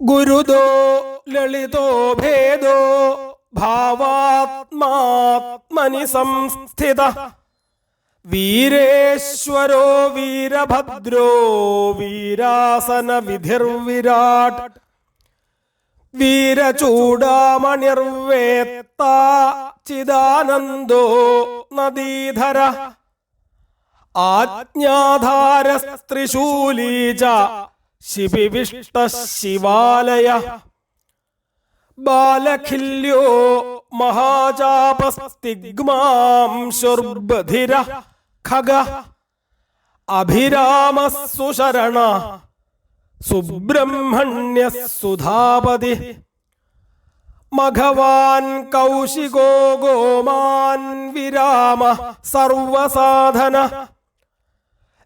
ഗുരുദോ ലളിതോ ഭേദോ ഭാവാത്മാത്മനി സംസ്ഥിത വീരേശ്വരോ വീരഭദ്രോ വീരാസന വിധിർവിരാട് വീരചൂടാമണിർവേത്ത ചിദാനന്ദോ നദീധര ആജ്ഞാധാരസ്ത്രിശൂലീ ച ശിപിവിഷ്ട ശിവാലയ ബാലഖില്യോ മഹാചാപസ്തിഗ്മാംശുർബധിര ഖഗ അഭിരാമസുശരണ സുബ്രഹ്മണ്യ സുധാപതി മഘവാൻ കൗശികോ ഗോമാൻ വിരാമ സർവസാധന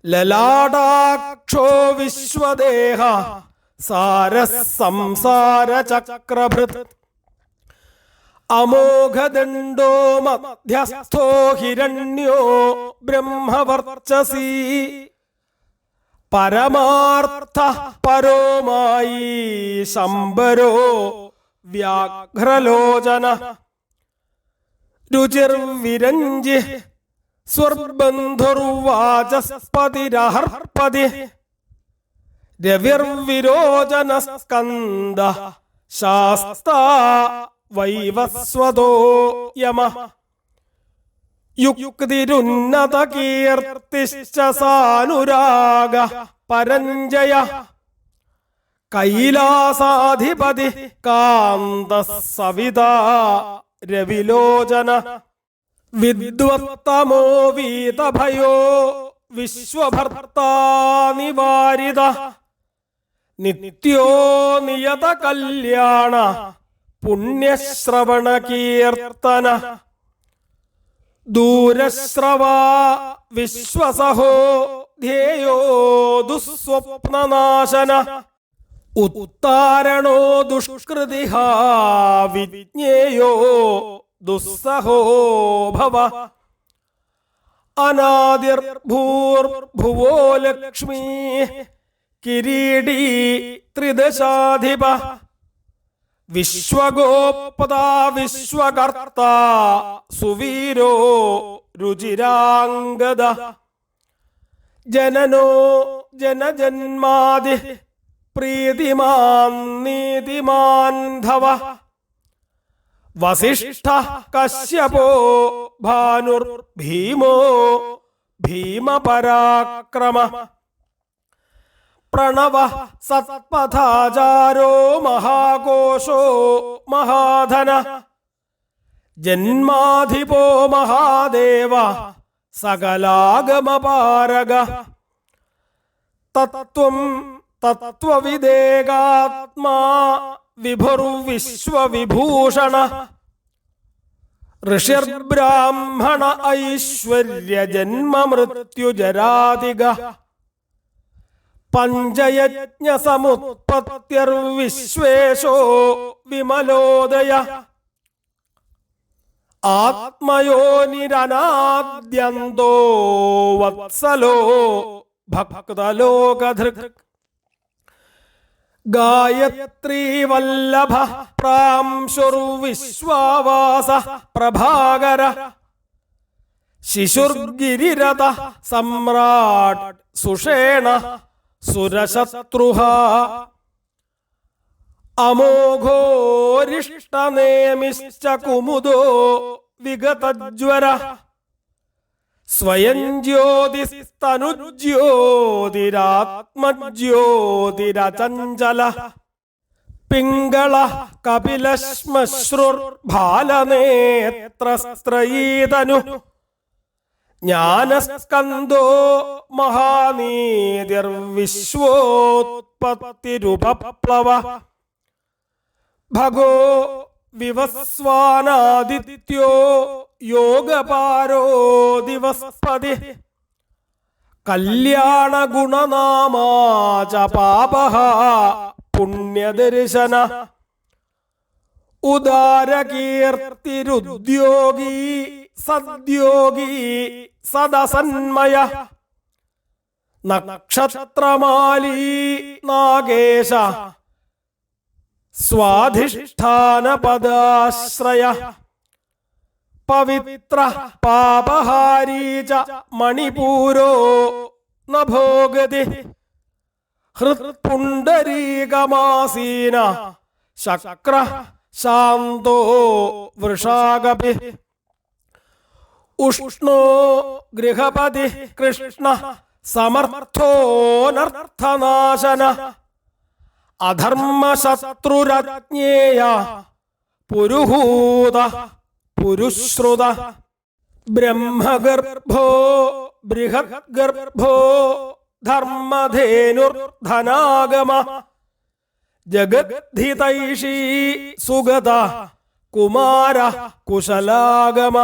ലലാടാക്ഷോ വിശ്വദേഹ സാരസംസാരചക്രഭൃത് അമോഘദണ്ഡോ മധ്യസ്ഥോ ഹിരണ്യോ ബ്രഹ്മവർച്ചസി പരമാർത്ഥ പരോമായി ശംബരോ വ്യാഘ്രലോചന രുചിർവിരഞ്ജി സ്വർബന്ധുർവാചസ്പതിരഹർപതി രവിർവിരോചനസ്കന്ദ ശാസ്താ വൈവസ്വതോ യമ യുക്തിരുന്നതകീർത്തിശ്ച സാനുരാഗ പരഞ്ജയ കൈലാസാധിപതി കാന്ത സവിതാ രവിലോചന വിദ്വത്തമോ വീതഭയോ വിശ്വഭർത്താ നിവാരിത നിത്യോ നിയത കല്യാണ പുണ്യശ്രവണ കീർത്തന ദൂരശ്രവാ വിശ്വസഹോ ധ്യേയോ ദുസ്വപ്നനാശന ഉത്താരണോ ദുഷ്കൃതിഃ വിജ്ഞേയോ ദുസ്സഹോ ഭവ അനാദിർഭൂർഭുവോ ലക്ഷ്മീ കിരീടീ ത്രിദശാധിപ വിശ്വഗോപദാ വിശ്വകർത്താ സുവീരോ രുചിരാംഗദ ജനനോ ജനജന്മാദി പ്രീതിമാൻ നീതിമാൻ ധവ വസിഷ്ഠ കശ്യപോ ഭാനുർ ഭീമോ ഭീമപരാക്രമ പ്രണവ സത്പഥാചാരോ മഹാകോശോ മഹാധന ജന്മാധിപോ മഹാദേവ സകലാഗമപാരഗ തത്വം തത്വവിദേകാത്മാ വിഭുർവിശ്വവിഭൂഷണ ഋഷിർബ്രാഹ്മണ ഐശ്വര്യ ജന്മ മൃത്യുജരാതിഗ പഞ്ചയജ്ഞ സമുത്പത്യർവിശ്വേശോ വിമലോദയ ആത്മയോനിരനാദ്യന്തോ വത്സലോ ഭക്തലോകധൃക് ഗായത്രീ വല്ലഭ പ്രാംശുർവിശ്വാവാസ പ്രഭാകര ശിശുർഗിരിരഥ സമ്രാട് സുഷേണ സുരശത്രുഃ അമോഘോരിഷ്ടനേമിശ്ച കുമുദോ വിഗതജ്വര സ്വയം ജ്യോതിസ്തനുജ്യോതിരാത്മജ്യോതിരചഞ്ചല പിംഗള കപിലശ്മശ്രുർഭാലനേത്രസ്ത്രയീതനു ജ്ഞാനസ്കന്ദോ മഹാനീതിർവിശ്വോത്പത്തിരുപപ്ലവ ഭഗോ വിവസ്വാനാദിത്യോ യോഗപാരോ ദിവസ്പതി കല്യാണഗുണനാമാ ച പാപഃ പുണ്യദർശന ഉദാരകീർത്തിരുദ്യോഗീ സദ്യോഗീ സദസന്മയ നക്ഷത്രമാലീ നാഗേശ സ്വാധിഷ്ഠാനപദാശ്രയ പവിത്ര പാപഹാരീ ച മണിപൂരോ നഭോഗതി ഹൃത്പുണ്ഡരീകമാസീന ശക്ര ശാന്തോ വൃഷാകപി ഉഷ്ണോ ഗൃഹപതി കൃഷ്ണ സമർത്ഥോനർത്ഥനാശന അധർമ്മശത്രുരജ്ഞേയ പുരുഹൂത പുരുശ്രുത ബ്രഹ്മഗർഭോ ബൃഹദ്ഗർഭോ ധർമ്മധേനുർധനാഗമ ജഗദ്ധിതൈഷീ സുഗത കുമാര കുശലാഗമ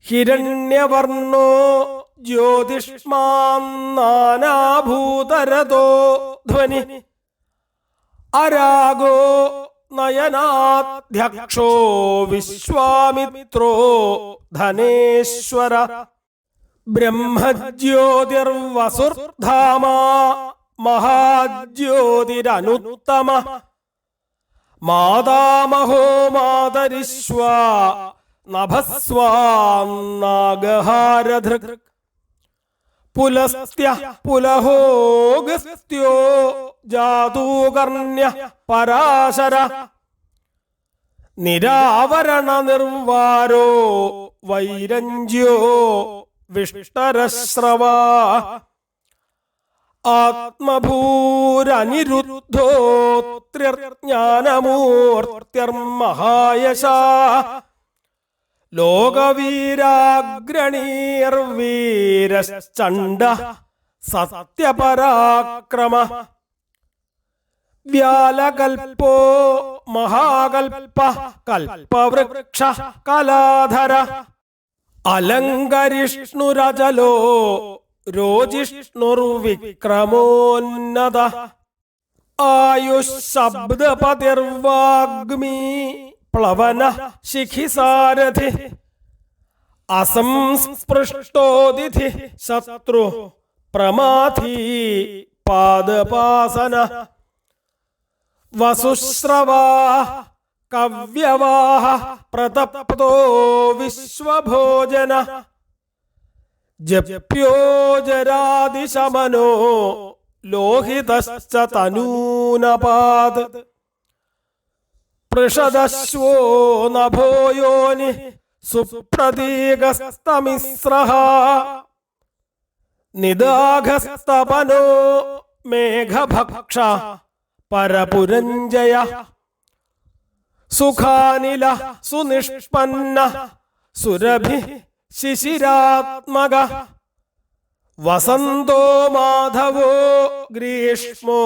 ഹിരണ്യവർണോ ജ്യോതിഷ്മാൻ നാനാഭൂതരതോ ധ്വനി അരാഗോ നയനാധ്യക്ഷോ വിശ്വാമിത്രോ ധനേശ്വര ബ്രഹ്മജ്യോതിർവസുർധാമാ മഹാജ്യോതിരനുത്തമ മാതാമഹോ മാതരിശ്വാ നഭസ്വാം നാഗഹാരധൃക് പുലസ്ത്യ പുലഹോഗസ്ത്യോ ജാതൂകർണ്യ പരാശര നിരാവരണ നിർവാരോ വൈരഞ്ജ്യോ വിഷ്ടരശ്രവാ ആത്മഭൂരനിരുദ്ധോത്ര്യജ്ഞാനമൂർത്തിർമഹായശാ ലോകവീരാഗ്രണീർവീരശ്ചണ്ഡ സത്യപരാക്രമ വ്യാലകൽപ്പോ മഹാകൽപ്പ കൽപ്പവൃക്ഷ കലാധര അലങ്കരിഷ്ണുരചലോ രോജിഷ്ണുർവിക്രമോന്നത ആയുശബ്ദപതിർവാഗ്മീ പ്ലവന ശിഖിസാരഥി അസംസ്പൃഷ്ടോദിതി ശത്രു പ്രമാഥീ പാദപാസന വസുശ്രവാ കവ്യവാഹ പ്രതപ്തോ വിശ്വഭോജന ജപ്യോ ജരാദിശമനോ ലോഹിതശ്ച തനൂനപാത് പൃഷദശ്വോ നഭോയോനി സുപ്രതീകസ്തമിസ്രഃ നിദാഘസ്തപനോ മേഘഭക്ഷ പരപുരഞ്ജയ സുഖാനില സുനിഷ്പന്ന സുരഭി ശിശിരാത്മക വസന്തോ മാധവോ ഗ്രീഷ്മോ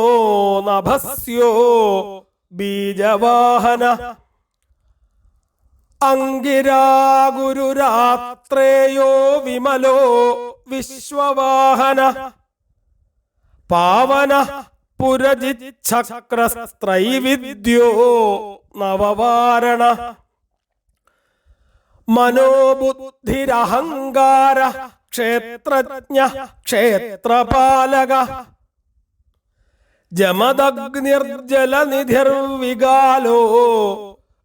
നഭസ്യോ ബീജവാഹന അംഗിരാഗുരുരാത്രേയോ വിമലോ വിശ്വവാഹന പാവന പുരജിച്ഛക്രസ്ത്രൈവിദ്യോ നവവാരണ മനോബുദ്ധിരഹങ്കാര ക്ഷേത്രജ്ഞ ക്ഷേത്രപാലക ജമദഗ്നിർജലനിധിർവികാലോ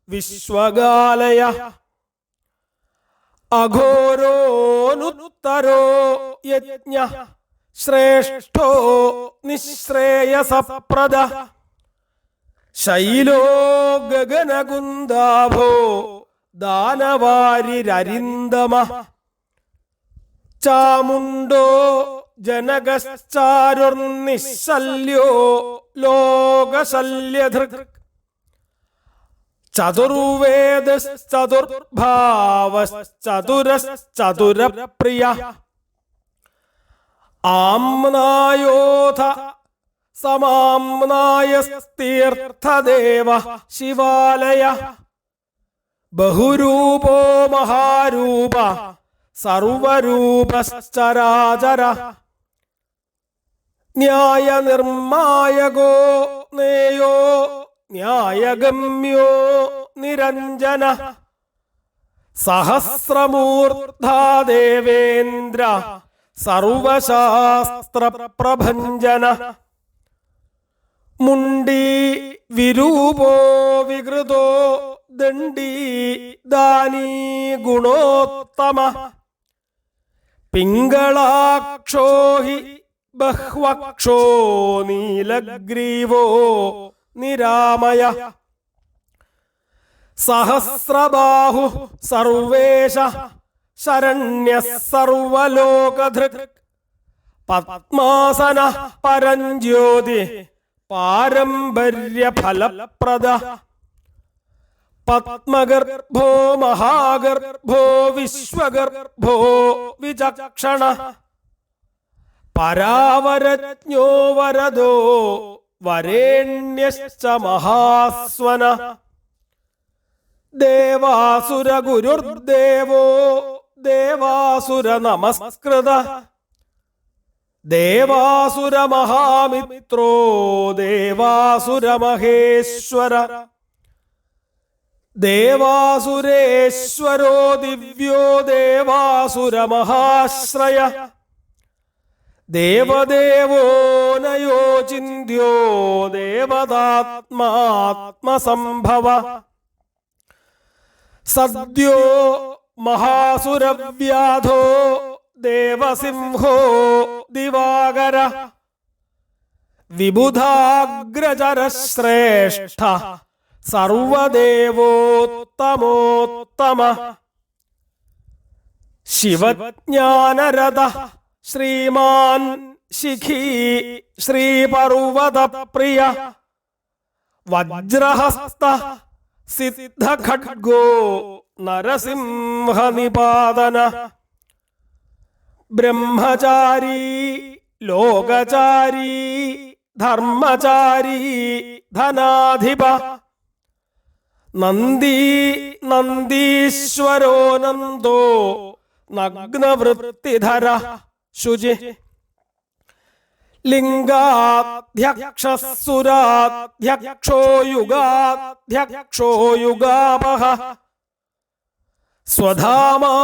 വിശ്വഗാലയ അഘോരോനുത്തരോ യജ്ഞ ശ്രേഷ്ഠോ നിശ്രേയസപ്രദ ശൈലോ ഗഗനകുന്ദാഭോ ദാനവാരിരരിന്ദമ ചാമുണ്ടോ ജനകശ്ചാരുർനിശ്ശല്യോ ലോകശല്യധൃക് ചതുർവേദശ്ചതുർഭാവശ്ചതുരശ്ചതുരപ്രിയ ആംനായോധ സമാംനായസ്തീർത്ഥദേവ ശിവാലയ ബഹുരൂപോ മഹാരൂപ സർവരൂപശ്ചരാചര ന്യായനിർമായകോ നേയോ ന്യായഗമ്യോ നിരഞ്ജന സഹസ്രമൂർധാ ദേവേന്ദ്ര സർവശാസ്ത്രപ്രഭഞ്ജന മുണ്ടീ വിരൂപോ വികൃതോ ദണ്ഡീ ദാനീ ഗുണോത്തമ പിംഗളാക്ഷോ ഹി ബഹ്വക്ഷോ നീലഗ്രീവോ നിരാമയ സഹസ്രബാഹു സർവേശ ശരണ്യഃ സർവലോകധൃക് പത്മാസന പരഞ്ജ്യോതി പാരമ്പര്യഫലപ്രദ പത്മഗർഭോ മഹാഗർഭോ വിശ്വഗർഭോ വിചക്ഷണ പരാവരജ്ഞോ വരദോ വരേണ്യശ്ച മഹാസ്വന ദേവാസുരഗുരുർദേവോ ദേവാസുര നമസ്കൃത ദേവാസുരമഹാമിത്രോ ദേവാസുരമഹേശ്വര ദേവാസുരേശ്വരോ ദിവ്യോ ദേവാസുരമഹാശ്രയ ദേവദേവോ നയോ ചിന്യോ ദേവതാത്മാത്മസംഭവ സദ്യോ മഹാസുരവ്യാധോ ദേവസിംഹോ ദിവാകര വിബുധാഗ്രചരശ്രേഷ്ഠ സർവദേവോത്തമോത്തമ ശിവജ്ഞാനരത ശ്രീമാൻ ശിഖീ ശ്രീപർവതപ്രിയ വജ്രഹസ്ത സിദ്ധഖഡ്ഗോ നരസിംഹനിപാതന ബ്രഹ്മചാരീ ലോകചാരീ ധർമ്മചാരീ ധനാധിപ നന്ദീ നന്ദീശ്വരോ നന്ദോ നഗ്നവൃത്തിധര ശുചി ലിംഗാധ്യക്ഷസുരാധ്യക്ഷോ യുഗാധ്യക്ഷോ യുഗാപഹ സ്വധാമാ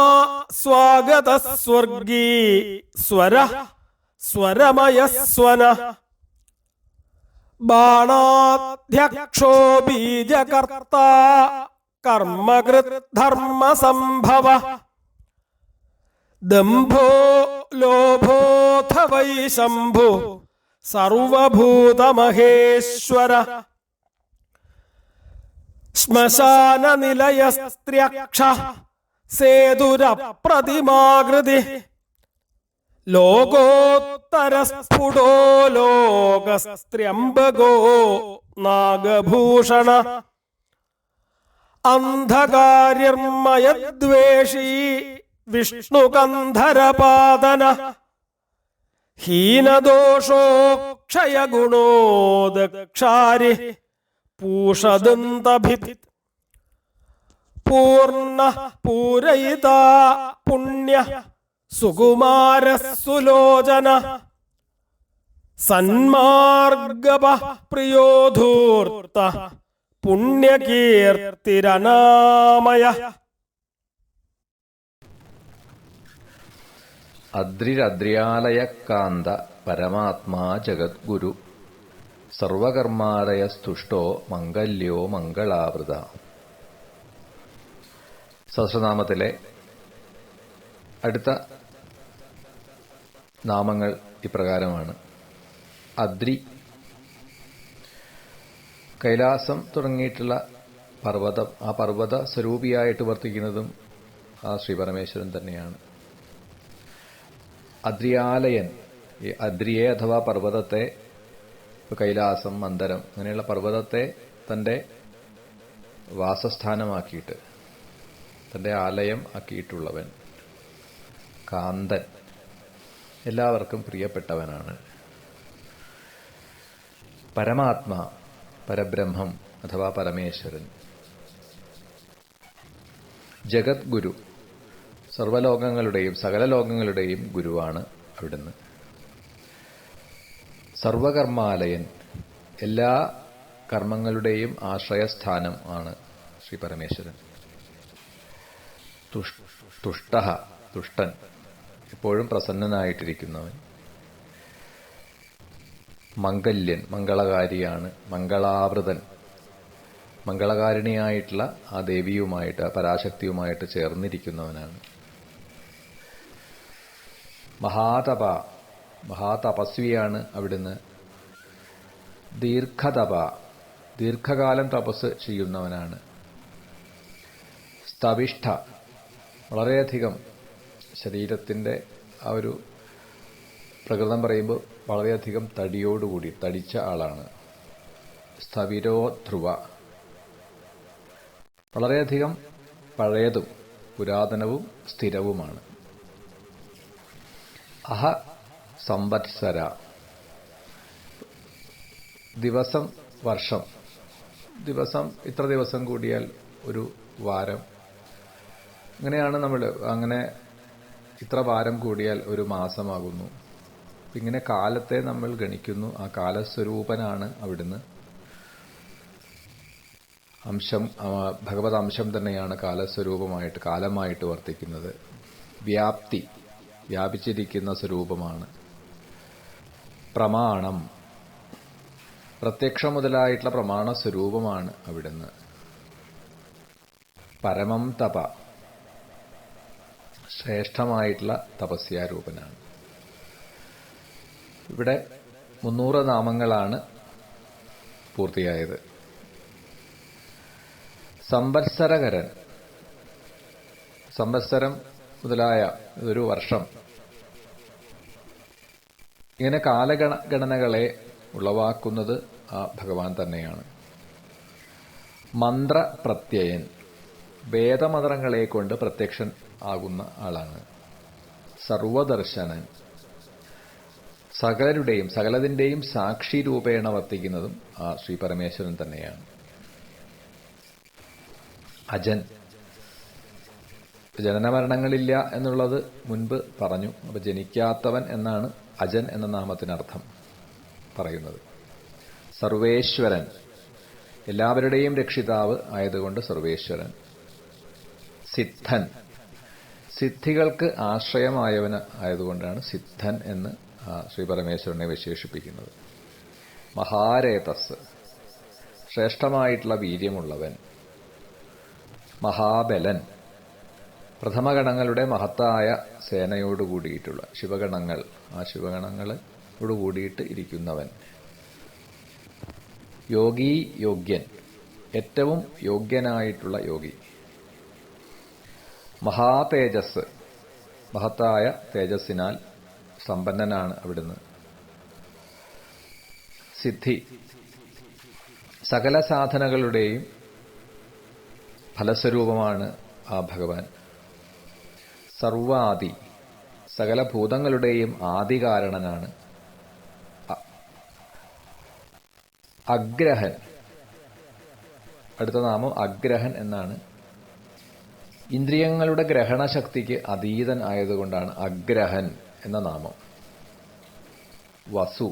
സ്വാഗത സ്വർഗീ സ്വര സ്വരമയസ്വന ബാണാധ്യക്ഷോ ബീജകർത്ത കർമ്മകൃത് ധർമ്മസംഭവ ദംഭോ ലോഭോഥ വൈ ശംഭു സർവഭൂതമഹേശ്വര ശ്മശാനനിലയസ്ത്ര്യക്ഷ സേതുരപ്രതിമാകൃതി ലോകോത്തരസ്ഫുടോ ലോകസ്ത്ര്യംബകോ നാഗഭൂഷണ അന്ധകാര്യർമയദ്വേഷീ വിഷ്ണുകന്ധരപാദന ഹീനദോഷോ ക്ഷയഗുണോ ദക്ഷാരി പൂഷദന്തഭിത് പൂർണ്ണ പൂരയിത പുണ്യ സുകുമാര സുലോചന സന്മാർഗപ പ്രിയോ ധൂർത്ത പുണ്യകീർത്തിരനാമയ അദ്രിരദ്ര്യാലയകാന്ത പരമാത്മാ ജഗദ്ഗുരു സർവകർമാലയസ്തുഷ്ടോ മംഗല്യോ മംഗളാവൃത. സഹസ്രനാമത്തിലെ അടുത്ത നാമങ്ങൾ ഇപ്രകാരമാണ്. അദ്രി, കൈലാസം തുടങ്ങിയിട്ടുള്ള പർവ്വതം, ആ പർവ്വത സ്വരൂപിയായിട്ട് വർത്തിക്കുന്നതും ആ ശ്രീ പരമേശ്വരൻ തന്നെയാണ്. അദ്രിയാലയൻ, ഈ അദ്രിയെ അഥവാ പർവ്വതത്തെ, കൈലാസം, മന്ദരം അങ്ങനെയുള്ള പർവ്വതത്തെ തൻ്റെ വാസസ്ഥാനമാക്കിയിട്ട്, തൻ്റെ ആലയം ആക്കിയിട്ടുള്ളവൻ, കാന്തൻ, എല്ലാവർക്കും പ്രിയപ്പെട്ടവനാണ്. പരമാത്മാ, പരബ്രഹ്മം അഥവാ പരമേശ്വരൻ. ജഗദ്ഗുരു, സർവലോകങ്ങളുടെയും സകല ലോകങ്ങളുടെയും ഗുരുവാണ് അവിടുന്ന്. സർവകർമാലയൻ, എല്ലാ കർമ്മങ്ങളുടെയും ആശ്രയസ്ഥാനം ആണ് ശ്രീ പരമേശ്വരൻ. തുഷ്ടഃ, തുഷ്ടൻ, എപ്പോഴും പ്രസന്നനായിട്ടിരിക്കുന്നവൻ. മംഗല്യൻ, മംഗളകാരിയാണ്, മംഗളാവൃതൻ, മംഗളകാരിണിയായിട്ടുള്ള ആ ദേവിയുമായിട്ട്, പരാശക്തിയുമായിട്ട് ചേർന്നിരിക്കുന്നവനാണ്. മഹാതപ, മഹാതപസ്വിയാണ് അവിടുന്ന്. ദീർഘതപ, ദീർഘകാലം തപസ് ചെയ്യുന്നവനാണ്. സ്തവിഷ്ഠ, വളരെയധികം ശരീരത്തിൻ്റെ ആ ഒരു പ്രകൃതം പറയുമ്പോൾ വളരെയധികം തടിയോടുകൂടി തടിച്ച ആളാണ്. സ്ഥവിരോ ധ്രുവ, വളരെയധികം പഴയതും പുരാതനവും സ്ഥിരവുമാണ്. അഹ സംവത്സര, ദിവസം, വർഷം, ദിവസം ഇത്ര ദിവസം കൂടിയാൽ ഒരു വാരം, അങ്ങനെയാണ് നമ്മൾ, അങ്ങനെ ഇത്ര വാരം കൂടിയാൽ ഒരു മാസമാകുന്നു. ഇങ്ങനെ കാലത്തെ നമ്മൾ ഗണിക്കുന്നു. ആ കാലസ്വരൂപനാണ് അവിടുന്ന്. അംശം, ഭഗവത് അംശം തന്നെയാണ് കാലസ്വരൂപമായിട്ട്, കാലമായിട്ട് വർത്തിക്കുന്നത്. വ്യാപ്തി, വ്യാപിച്ചിരിക്കുന്ന സ്വരൂപമാണ്. പ്രമാണം, പ്രത്യക്ഷം മുതലായിട്ടുള്ള പ്രമാണ സ്വരൂപമാണ് അവിടുന്ന്. പരമം തപ, ശ്രേഷ്ഠമായിട്ടുള്ള തപസ്യാരൂപനാണ്. ഇവിടെ 300 നാമങ്ങളാണ് പൂർത്തിയായത്. സംവത്സരകരൻ, സംവത്സരം മുതലായ ഇതൊരു വർഷം, ഇങ്ങനെ കാലഗണനകളെ ഉളവാക്കുന്നത് ആ ഭഗവാൻ തന്നെയാണ്. മന്ത്രപ്രത്യയൻ, വേദമന്ത്രങ്ങളെ കൊണ്ട് പ്രത്യക്ഷൻ ആകുന്ന ആളാണ്. സർവദർശനൻ, സകലരുടെയും സകലതിൻ്റെയും സാക്ഷി രൂപേണ വർത്തിക്കുന്നതും ആ ശ്രീ പരമേശ്വരൻ തന്നെയാണ്. അജൻ, ജനനമരണങ്ങളില്ല എന്നുള്ളത് മുൻപ് പറഞ്ഞു. അപ്പോൾ ജനിക്കാത്തവൻ എന്നാണ് അജൻ എന്ന നാമത്തിനർത്ഥം പറയുന്നത്. സർവേശ്വരൻ, എല്ലാവരുടെയും രക്ഷിതാവ് ആയതുകൊണ്ട് സർവേശ്വരൻ. സിദ്ധൻ, സിദ്ധികൾക്ക് ആശ്രയമായവന് ആയതുകൊണ്ടാണ് സിദ്ധൻ എന്ന് ശ്രീ പരമേശ്വരനെ വിശേഷിപ്പിക്കുന്നത്. മഹാരേതസ്, ശ്രേഷ്ഠമായിട്ടുള്ള വീര്യമുള്ളവൻ. മഹാബലൻ, പ്രഥമഗണങ്ങളുടെ മഹത്തായ സേനയോടുകൂടിയിട്ടുള്ള ശിവഗണങ്ങൾ, ആ ശിവഗണങ്ങളോട് കൂടിയിട്ട് ഇരിക്കുന്നവൻ. യോഗി, യോഗ്യൻ, ഏറ്റവും യോഗ്യനായിട്ടുള്ള യോഗി. മഹാതേജസ്, മഹത്തായ തേജസ്സിനാൽ സമ്പന്നനാണ് അവിടുന്ന്. സിദ്ധി, സകല സാധനകളുടെയും ഫലസ്വരൂപമാണ് ആ ഭഗവാൻ. സർവാദി, സകല ഭൂതങ്ങളുടെയും ആദികാരണനാണ്. അഗ്രഹൻ, അടുത്ത നാമം അഗ്രഹൻ എന്നാണ്. ഇന്ദ്രിയങ്ങളുടെ ഗ്രഹണശക്തിക്ക് അതീതൻ ആയതുകൊണ്ടാണ് അഗ്രഹൻ എന്ന നാമം. വസു,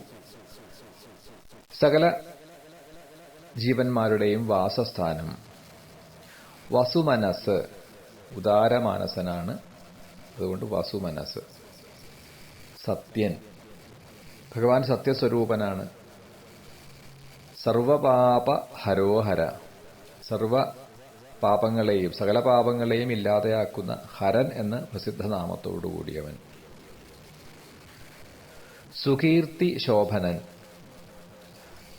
സകല ജീവന്മാരുടെയും വാസസ്ഥാനം. വസുമനസ്, ഉദാരമാനസനാണ്, അതുകൊണ്ട് വസുമനസ്. സത്യൻ, ഭഗവാൻ സത്യസ്വരൂപനാണ്. സർവപാപ ഹരോഹര, സർവ പാപങ്ങളെയും സകല പാപങ്ങളെയും ഇല്ലാതെയാക്കുന്ന ഹരൻ എന്ന പ്രസിദ്ധനാമത്തോടുകൂടിയവൻ. സുകീർത്തി ശോഭനൻ,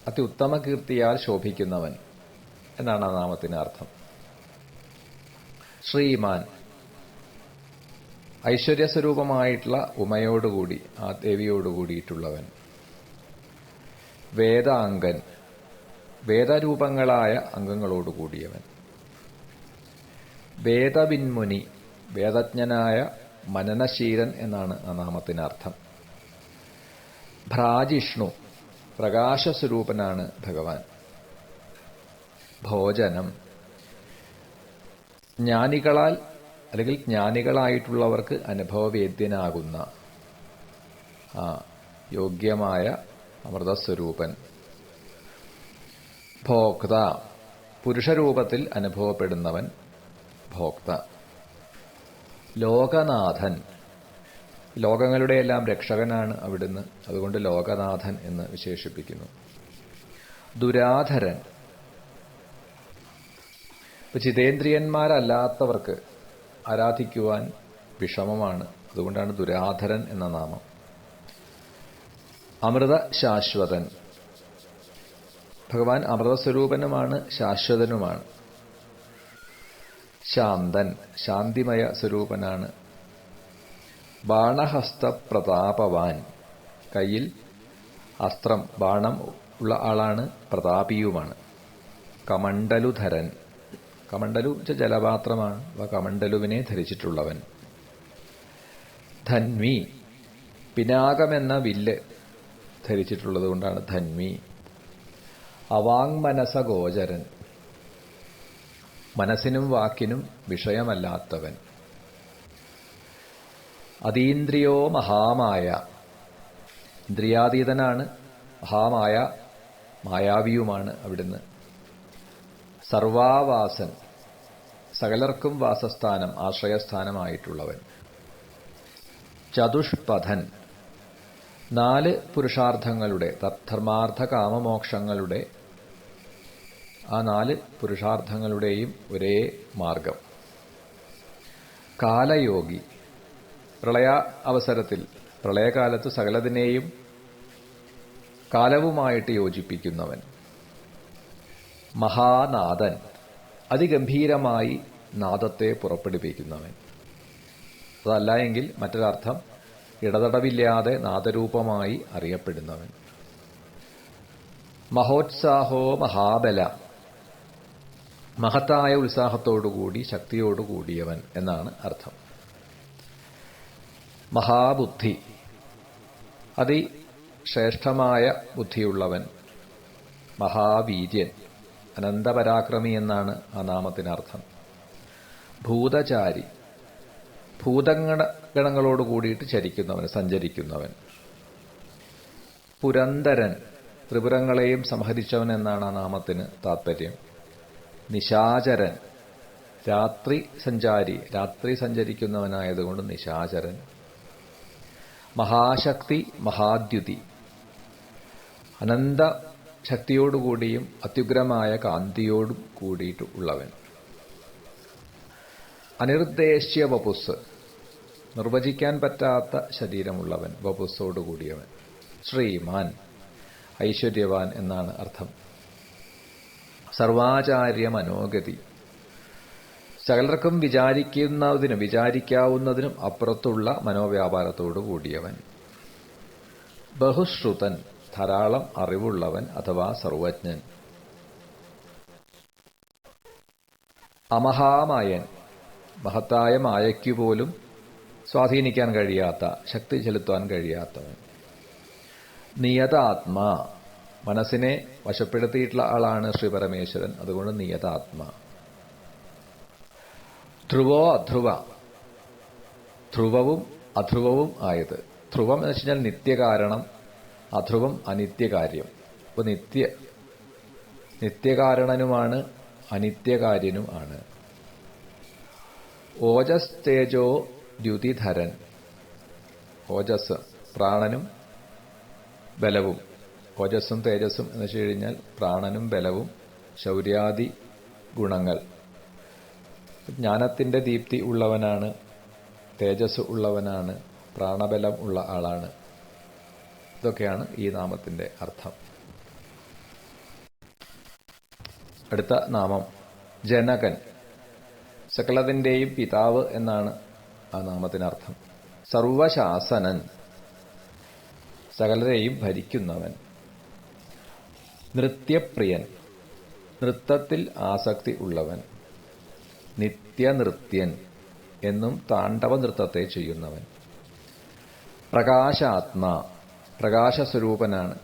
അത്യുത്തമ കീർത്തിയാൽ ശോഭിക്കുന്നവൻ എന്നാണ് ആ നാമത്തിന് അർത്ഥം. ശ്രീമാൻ, ഐശ്വര്യസ്വരൂപമായിട്ടുള്ള ഉമയോടുകൂടി, ആ ദേവിയോടുകൂടിയിട്ടുള്ളവൻ. വേദാംഗൻ, വേദരൂപങ്ങളായ അംഗങ്ങളോടുകൂടിയവൻ. വേദവിന്മുനി, വേദജ്ഞനായ മനനശീലൻ എന്നാണ് ആ നാമത്തിന് അർത്ഥം. ഭ്രാജിഷ്ണു, പ്രകാശസ്വരൂപനാണ് ഭഗവാൻ. ഭോജനം, ജ്ഞാനികളാൽ അല്ലെങ്കിൽ ജ്ഞാനികളായിട്ടുള്ളവർക്ക് അനുഭവവേദ്യനാകുന്ന ആ യോഗ്യമായ അമൃതസ്വരൂപൻ. ഭോക്ത, പുരുഷരൂപത്തിൽ അനുഭവപ്പെടുന്നവൻ ഭോക്ത. ലോകനാഥൻ, ലോകങ്ങളുടെ എല്ലാം രക്ഷകനാണ് അവിടുന്ന്. അതുകൊണ്ട് ലോകനാഥൻ എന്ന് വിശേഷിപ്പിക്കുന്നു. ദുരാധരൻ, ചിതേന്ദ്രിയന്മാരല്ലാത്തവർക്ക് ആരാധിക്കുവാൻ വിഷമമാണ്. അതുകൊണ്ടാണ് ദുരാധരൻ എന്ന നാമം. അമൃത ശാശ്വതൻ, ഭഗവാൻ അമൃതസ്വരൂപനുമാണ്, ശാശ്വതനുമാണ്. ശാന്തൻ, ശാന്തിമയ സ്വരൂപനാണ്. ബാണഹസ്ത പ്രതാപവാൻ, കയ്യിൽ അസ്ത്രം ബാണം ഉള്ള ആളാണ്, പ്രതാപിയുമാണ്. കമണ്ഡലുധരൻ, കമണ്ഡലു ജലപാത്രമാണ്, കമണ്ഡലുവിനെ ധരിച്ചിട്ടുള്ളവൻ. ധന്വി, പിനാകമെന്ന വില്ല് ധരിച്ചിട്ടുള്ളത് കൊണ്ടാണ് ധന്വി. അവാങ്മനസഗോചരൻ, മനസ്സിനും വാക്കിനും വിഷയമല്ലാത്തവൻ. അതീന്ദ്രിയോ മഹാമായ, ഇന്ദ്രിയാതീതനാണ്, മഹാമായ മായാവിയുമാണ് അവിടുന്ന്. സർവാവാസൻ, സകലർക്കും വാസസ്ഥാനം ആശ്രയസ്ഥാനമായിട്ടുള്ളവൻ. ചതുഷ്പഥൻ, 4 പുരുഷാർത്ഥങ്ങളുടെ ധർമാർത്ഥ കാമമോക്ഷങ്ങളുടെ ആ 4 പുരുഷാർത്ഥങ്ങളുടെയും ഒരേ മാർഗം. കാലയോഗി, പ്രളയ അവസരത്തിൽ പ്രളയകാലത്ത് സകലതിനെയും കാലവുമായിട്ട് യോജിപ്പിക്കുന്നവൻ. മഹാനാദൻ, അതിഗംഭീരമായി നാദത്തെ പുറപ്പെടുവിക്കുന്നവൻ. അതല്ല എങ്കിൽ മറ്റൊരർത്ഥം ഇടതടവില്ലാതെ നാദരൂപമായി അറിയപ്പെടുന്നവൻ. മഹോത്സാഹോ മഹാബല, മഹത്തായ ഉത്സാഹത്തോടുകൂടി ശക്തിയോടുകൂടിയവൻ എന്നാണ് അർത്ഥം. മഹാബുദ്ധി, അതിശ്രേഷ്ഠമായ ബുദ്ധിയുള്ളവൻ. മഹാവീര്യൻ, അനന്തപരാക്രമി എന്നാണ് ആ നാമത്തിനർത്ഥം. ഭൂതചാരി, ഭൂതഗണങ്ങളോട് കൂടിയിട്ട് ചരിക്കുന്നവൻ, സഞ്ചരിക്കുന്നവൻ. പുരന്ദരൻ, ത്രിപുരങ്ങളെയും സംഹരിച്ചവൻ എന്നാണ് ആ നാമത്തിന് താത്പര്യം. നിശാചരൻ, രാത്രി സഞ്ചാരി, രാത്രി സഞ്ചരിക്കുന്നവനായതുകൊണ്ട് നിശാചരൻ. മഹാശക്തി മഹാദ്യുതി, അനന്ത ശക്തിയോടുകൂടിയും അത്യുഗ്രമായ കാന്തിയോടും കൂടിയിട്ട് ഉള്ളവൻ. അനിർദ്ദേശ്യ വപുസ്, നിർവചിക്കാൻ പറ്റാത്ത ശരീരമുള്ളവൻ, വപുസ്സോടുകൂടിയവൻ. ശ്രീമാൻ, ഐശ്വര്യവാൻ എന്നാണ് അർത്ഥം. സർവാചാര്യ മനോഗതി, സകലർക്കും വിചാരിക്കാവുന്നതിനും അപ്പുറത്തുള്ള മനോവ്യാപാരത്തോടു കൂടിയവൻ. ബഹുശ്രുതൻ, ധാരാളം അറിവുള്ളവൻ അഥവാ സർവജ്ഞൻ. അമഹാമായൻ, മഹത്തായ മായയ്ക്കുപോലും സ്വാധീനിക്കാൻ കഴിയാത്ത, ശക്തി ചെലുത്താൻ കഴിയാത്തവൻ. നിയതാത്മാ, മനസ്സിനെ വശപ്പെടുത്തിയിട്ടുള്ള ആളാണ് ശ്രീ പരമേശ്വരൻ. അതുകൊണ്ട് നിയതാത്മാ. ധ്രുവോ അധ്രുവ, ധ്രുവവും അധ്രുവവും ആയത്. ധ്രുവം എന്ന് വെച്ച് കഴിഞ്ഞാൽ നിത്യകാരണം, അധ്രുവം അനിത്യകാര്യം. അപ്പോൾ നിത്യകാരണനുമാണ്, അനിത്യകാര്യനും ആണ്. ഓജസ് തേജോ ദ്യുതിധരൻ, ഓജസ് പ്രാണനും ബലവും. ഓജസ്സും തേജസ്സും എന്ന് വെച്ച് കഴിഞ്ഞാൽ പ്രാണനും ബലവും, ശൗര്യാദി ഗുണങ്ങൾ. ജ്ഞാനത്തിൻ്റെ ദീപ്തി ഉള്ളവനാണ്, തേജസ് ഉള്ളവനാണ്, പ്രാണബലം ഉള്ള ആളാണ്. ഇതൊക്കെയാണ് ഈ നാമത്തിൻ്റെ അർത്ഥം. അടുത്ത നാമം ജനകൻ, സകലതിൻ്റെയും പിതാവ് എന്നാണ് ആ നാമത്തിനർത്ഥം. സർവശാസനൻ, സകലരെയും ഭരിക്കുന്നവൻ. നൃത്യപ്രിയൻ, നൃത്തത്തിൽ ആസക്തി ഉള്ളവൻ. നിത്യനൃത്യൻ എന്നും താണ്ഡവ നൃത്തത്തെ ചെയ്യുന്നവൻ. പ്രകാശാത്മാ, പ്രകാശസ്വരൂപനാണ്.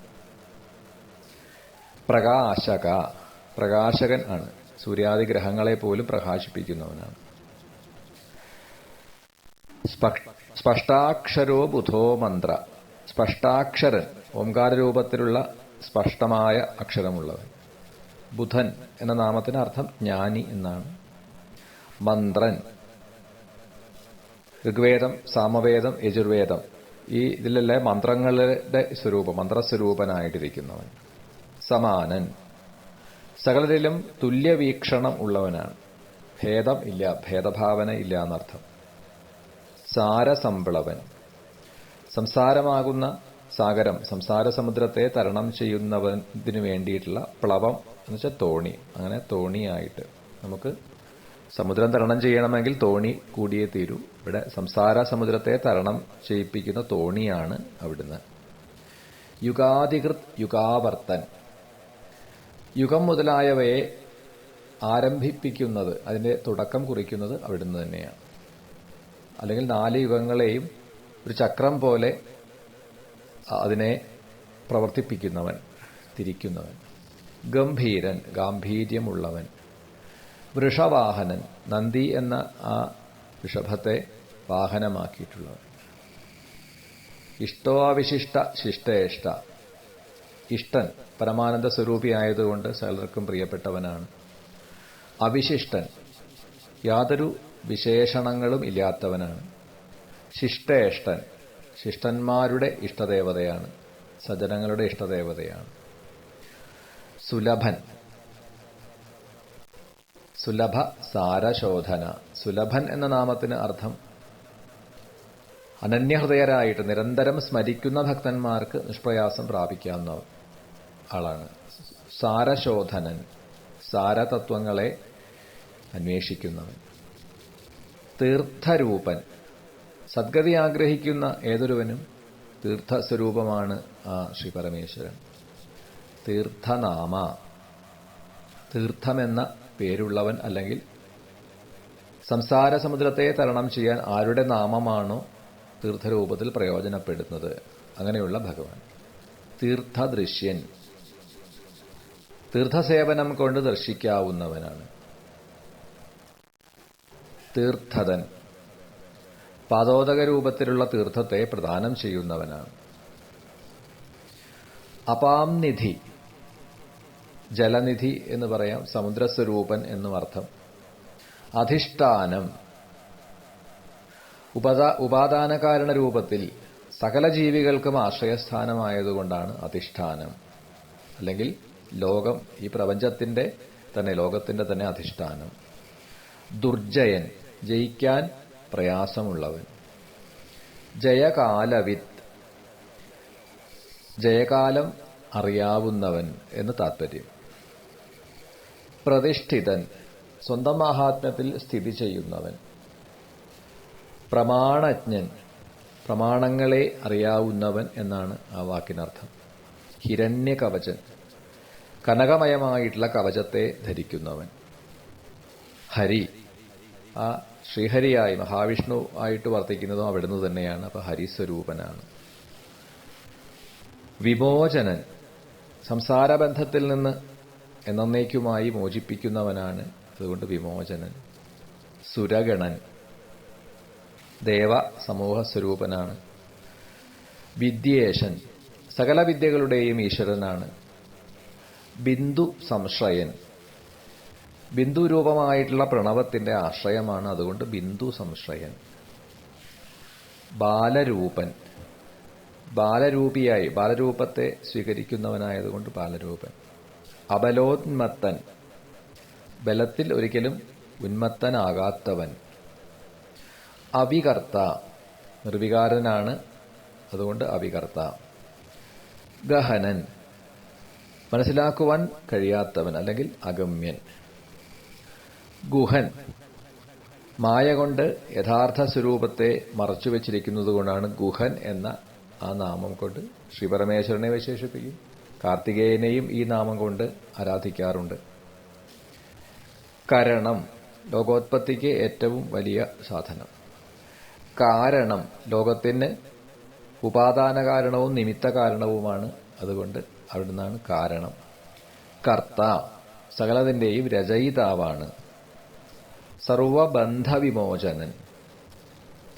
പ്രകാശക, പ്രകാശകൻ ആണ്. സൂര്യാദി ഗ്രഹങ്ങളെ പോലും പ്രകാശിപ്പിക്കുന്നവനാണ്. സ്പഷ്ടാക്ഷരോ ബുധോ മന്ത്ര, സ്പഷ്ടാക്ഷരൻ, ഓംകാരരൂപത്തിലുള്ള സ്പഷ്ടമായ അക്ഷരമുള്ളവൻ. ബുധൻ എന്ന നാമത്തിന് അർത്ഥം ജ്ഞാനി എന്നാണ്. മന്ത്രൻ, ഋഗ്വേദം, സാമവേദം, യജുർവേദം ഇതിലെ മന്ത്രങ്ങളുടെ സ്വരൂപം, മന്ത്രസ്വരൂപനായിട്ടിരിക്കുന്നവൻ. സമാനൻ, സകലരിലും തുല്യവീക്ഷണം ഉള്ളവനാണ്. ഭേദം ഇല്ല, ഭേദഭാവന ഇല്ല എന്നർത്ഥം. സാരസംപ്ലവൻ, സംസാരമാകുന്ന സാഗരം, സംസാര സമുദ്രത്തെ തരണം ചെയ്യുന്നതിനു വേണ്ടിയിട്ടുള്ള പ്ലവം എന്ന് വെച്ചാൽ തോണി. അങ്ങനെ തോണിയായിട്ട് നമുക്ക് സമുദ്രം തരണം ചെയ്യണമെങ്കിൽ തോണി കൂടിയേ തീരൂ. ഇവിടെ സംസാര സമുദ്രത്തെ തരണം ചെയ്യിപ്പിക്കുന്ന തോണിയാണ് അവിടുന്ന്. യുഗാധികൃത് യുഗാവർത്തൻ, യുഗം മുതലായവയെ ആരംഭിപ്പിക്കുന്നത്, അതിന്റെ തുടക്കം കുറിക്കുന്നത് അവിടുന്ന് തന്നെയാണ്. അല്ലെങ്കിൽ 4 യുഗങ്ങളെയും ഒരു ചക്രം പോലെ അതിനെ പ്രവർത്തിപ്പിക്കുന്നവൻ, തിരിക്കുന്നവൻ. ഗംഭീരൻ, ഗാംഭീര്യമുള്ളവൻ. വൃഷവാഹനൻ, നന്ദി എന്ന ആ വൃഷഭത്തെ വാഹനമാക്കിയിട്ടുള്ളവൻ. ഇഷ്ടോവിശിഷ്ട ശിഷ്ടേഷ്ട, ഇഷ്ടൻ പരമാനന്ദ സ്വരൂപിയായതുകൊണ്ട് സകലർക്കും പ്രിയപ്പെട്ടവനാണ്. അവിശിഷ്ടൻ, യാതൊരു വിശേഷണങ്ങളും ഇല്ലാത്തവനാണ്. ശിഷ്ടേഷ്ടൻ, ശിഷ്ടന്മാരുടെ ഇഷ്ടദേവതയാണ്, സജ്ജനങ്ങളുടെ ഇഷ്ടദേവതയാണ്. സുലഭൻ, സുലഭ സാരശോധന. സുലഭൻ എന്ന നാമത്തിന് അർത്ഥം അനന്യഹൃദയരായിട്ട് നിരന്തരം സ്മരിക്കുന്ന ഭക്തന്മാർക്ക് നിഷ്പ്രയാസം പ്രാപിക്കാവുന്ന ആളാണ്. സാരശോധനൻ, സാരതത്വങ്ങളെ അന്വേഷിക്കുന്നവൻ. തീർത്ഥരൂപൻ, സദ്ഗതി ആഗ്രഹിക്കുന്ന ഏതൊരുവനും തീർത്ഥസ്വരൂപമാണ് ആ ശ്രീ പരമേശ്വരൻ. തീർത്ഥനാമ, തീർത്ഥമെന്ന പേരുള്ളവൻ, അല്ലെങ്കിൽ സംസാര സമുദ്രത്തെ തരണം ചെയ്യാൻ ആരുടെ നാമമാണോ തീർത്ഥരൂപത്തിൽ പ്രയോജനപ്പെടുന്നത്, അങ്ങനെയുള്ള ഭഗവാൻ. തീർത്ഥദൃശ്യൻ, തീർത്ഥസേവനം കൊണ്ട് ദർശിക്കാവുന്നവനാണ്. തീർത്ഥതൻ, പാദോദക രൂപത്തിലുള്ള തീർത്ഥത്തെ പ്രദാനം ചെയ്യുന്നവനാണ്. അപാംനിധി, ജലനിധി എന്ന് പറയാം, സമുദ്രസ്വരൂപൻ എന്നും അർത്ഥം. അധിഷ്ഠാനം, ഉപാദാനകാരണ രൂപത്തിൽ സകല ജീവികൾക്കും ആശ്രയസ്ഥാനമായതുകൊണ്ടാണ് അധിഷ്ഠാനം. അല്ലെങ്കിൽ ലോകം, ഈ പ്രപഞ്ചത്തിന്റെ തന്നെ, ലോകത്തിന്റെ തന്നെ അധിഷ്ഠാനം. ദുർജയൻ, ജയിക്കാൻ പ്രയാസമുള്ളവൻ. ജയകാലവിത്ത്, ജയകാലം അറിയാവുന്നവൻ എന്ന് താത്പര്യം. പ്രതിഷ്ഠിതൻ, സ്വന്തം മഹാത്മ്യത്തിൽ സ്ഥിതി ചെയ്യുന്നവൻ. പ്രമാണജ്ഞൻ, പ്രമാണങ്ങളെ അറിയാവുന്നവൻ എന്നാണ് ആ വാക്കിനർത്ഥം. ഹിരണ്യകവചൻ, കനകമയമായിട്ടുള്ള കവചത്തെ ധരിക്കുന്നവൻ. ഹരി, ആ ശ്രീഹരിയായി മഹാവിഷ്ണു ആയിട്ട് വർത്തിക്കുന്നതും അവിടുന്ന് തന്നെയാണ്. അപ്പൊ ഹരിസ്വരൂപനാണ്. വിമോചനൻ, സംസാരബന്ധത്തിൽ നിന്ന് എന്നേക്കുമായി മോചിപ്പിക്കുന്നവനാണ്, അതുകൊണ്ട് വിമോചനൻ. സുരഗണൻ, ദേവ സമൂഹ സ്വരൂപനാണ്. വിദ്യേശൻ, സകല വിദ്യകളുടെയും ഈശ്വരനാണ്. ബിന്ദു സംശ്രയൻ, ബിന്ദു രൂപമായിട്ടുള്ള പ്രണവത്തിന്റെ ആശ്രയമാണ്, അതുകൊണ്ട് ബിന്ദു സംശ്രയൻ. ബാലരൂപൻ, ബാലരൂപിയായി ബാലരൂപത്തെ സ്വീകരിക്കുന്നവനായതുകൊണ്ട് ബാലരൂപൻ. അബലോന്മത്തൻ, ബലത്തിൽ ഒരിക്കലും ഉന്മത്തനാകാത്തവൻ. അവികർത്ത, നിർവികാരനാണ്, അതുകൊണ്ട് അവികർത്ത. ഗഹനൻ, മനസ്സിലാക്കുവാൻ കഴിയാത്തവൻ, അല്ലെങ്കിൽ അഗമ്യൻ. ഗുഹൻ, മായ കൊണ്ട് യഥാർത്ഥ സ്വരൂപത്തെ മറച്ചുവെച്ചിരിക്കുന്നതുകൊണ്ടാണ് ഗുഹൻ എന്ന ആ നാമം കൊണ്ട് ശ്രീപരമേശ്വരനെ വിശേഷിപ്പിക്കും. കാർത്തികേയനെയും ഈ നാമം കൊണ്ട് ആരാധിക്കാറുണ്ട്. കരണം, ലോകോത്പത്തിക്ക് ഏറ്റവും വലിയ സാധനം. കാരണം, ലോകത്തിന് ഉപാദാന കാരണവും നിമിത്ത കാരണവുമാണ്, അതുകൊണ്ട് അവിടുന്നാണ് കാരണം. കർത്ത, സകലതിന്റെയും രചയിതാവാണ്. സർവബന്ധവിമോചനൻ,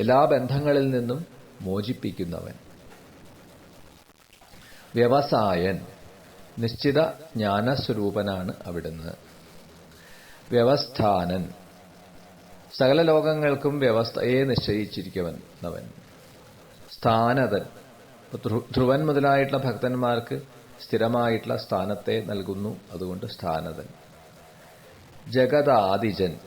എല്ലാ ബന്ധങ്ങളിൽ നിന്നും മോചിപ്പിക്കുന്നവൻ. വ്യവസായൻ, നിശ്ചിത ജ്ഞാനസ്വരൂപനാണ് അവിടുന്ന്. വ്യവസ്ഥാനൻ, സകല ലോകങ്ങൾക്കും വ്യവസ്ഥയെ നിശ്ചയിച്ചിരിക്കുന്നവൻ. സ്ഥാനതൻ, ധ്രുവൻ മുതലായിട്ടുള്ള ഭക്തന്മാർക്ക് സ്ഥിരമായിട്ടുള്ള സ്ഥാനത്തെ നൽകുന്നു, അതുകൊണ്ട് സ്ഥാനതൻ. ജഗദാദിജൻ,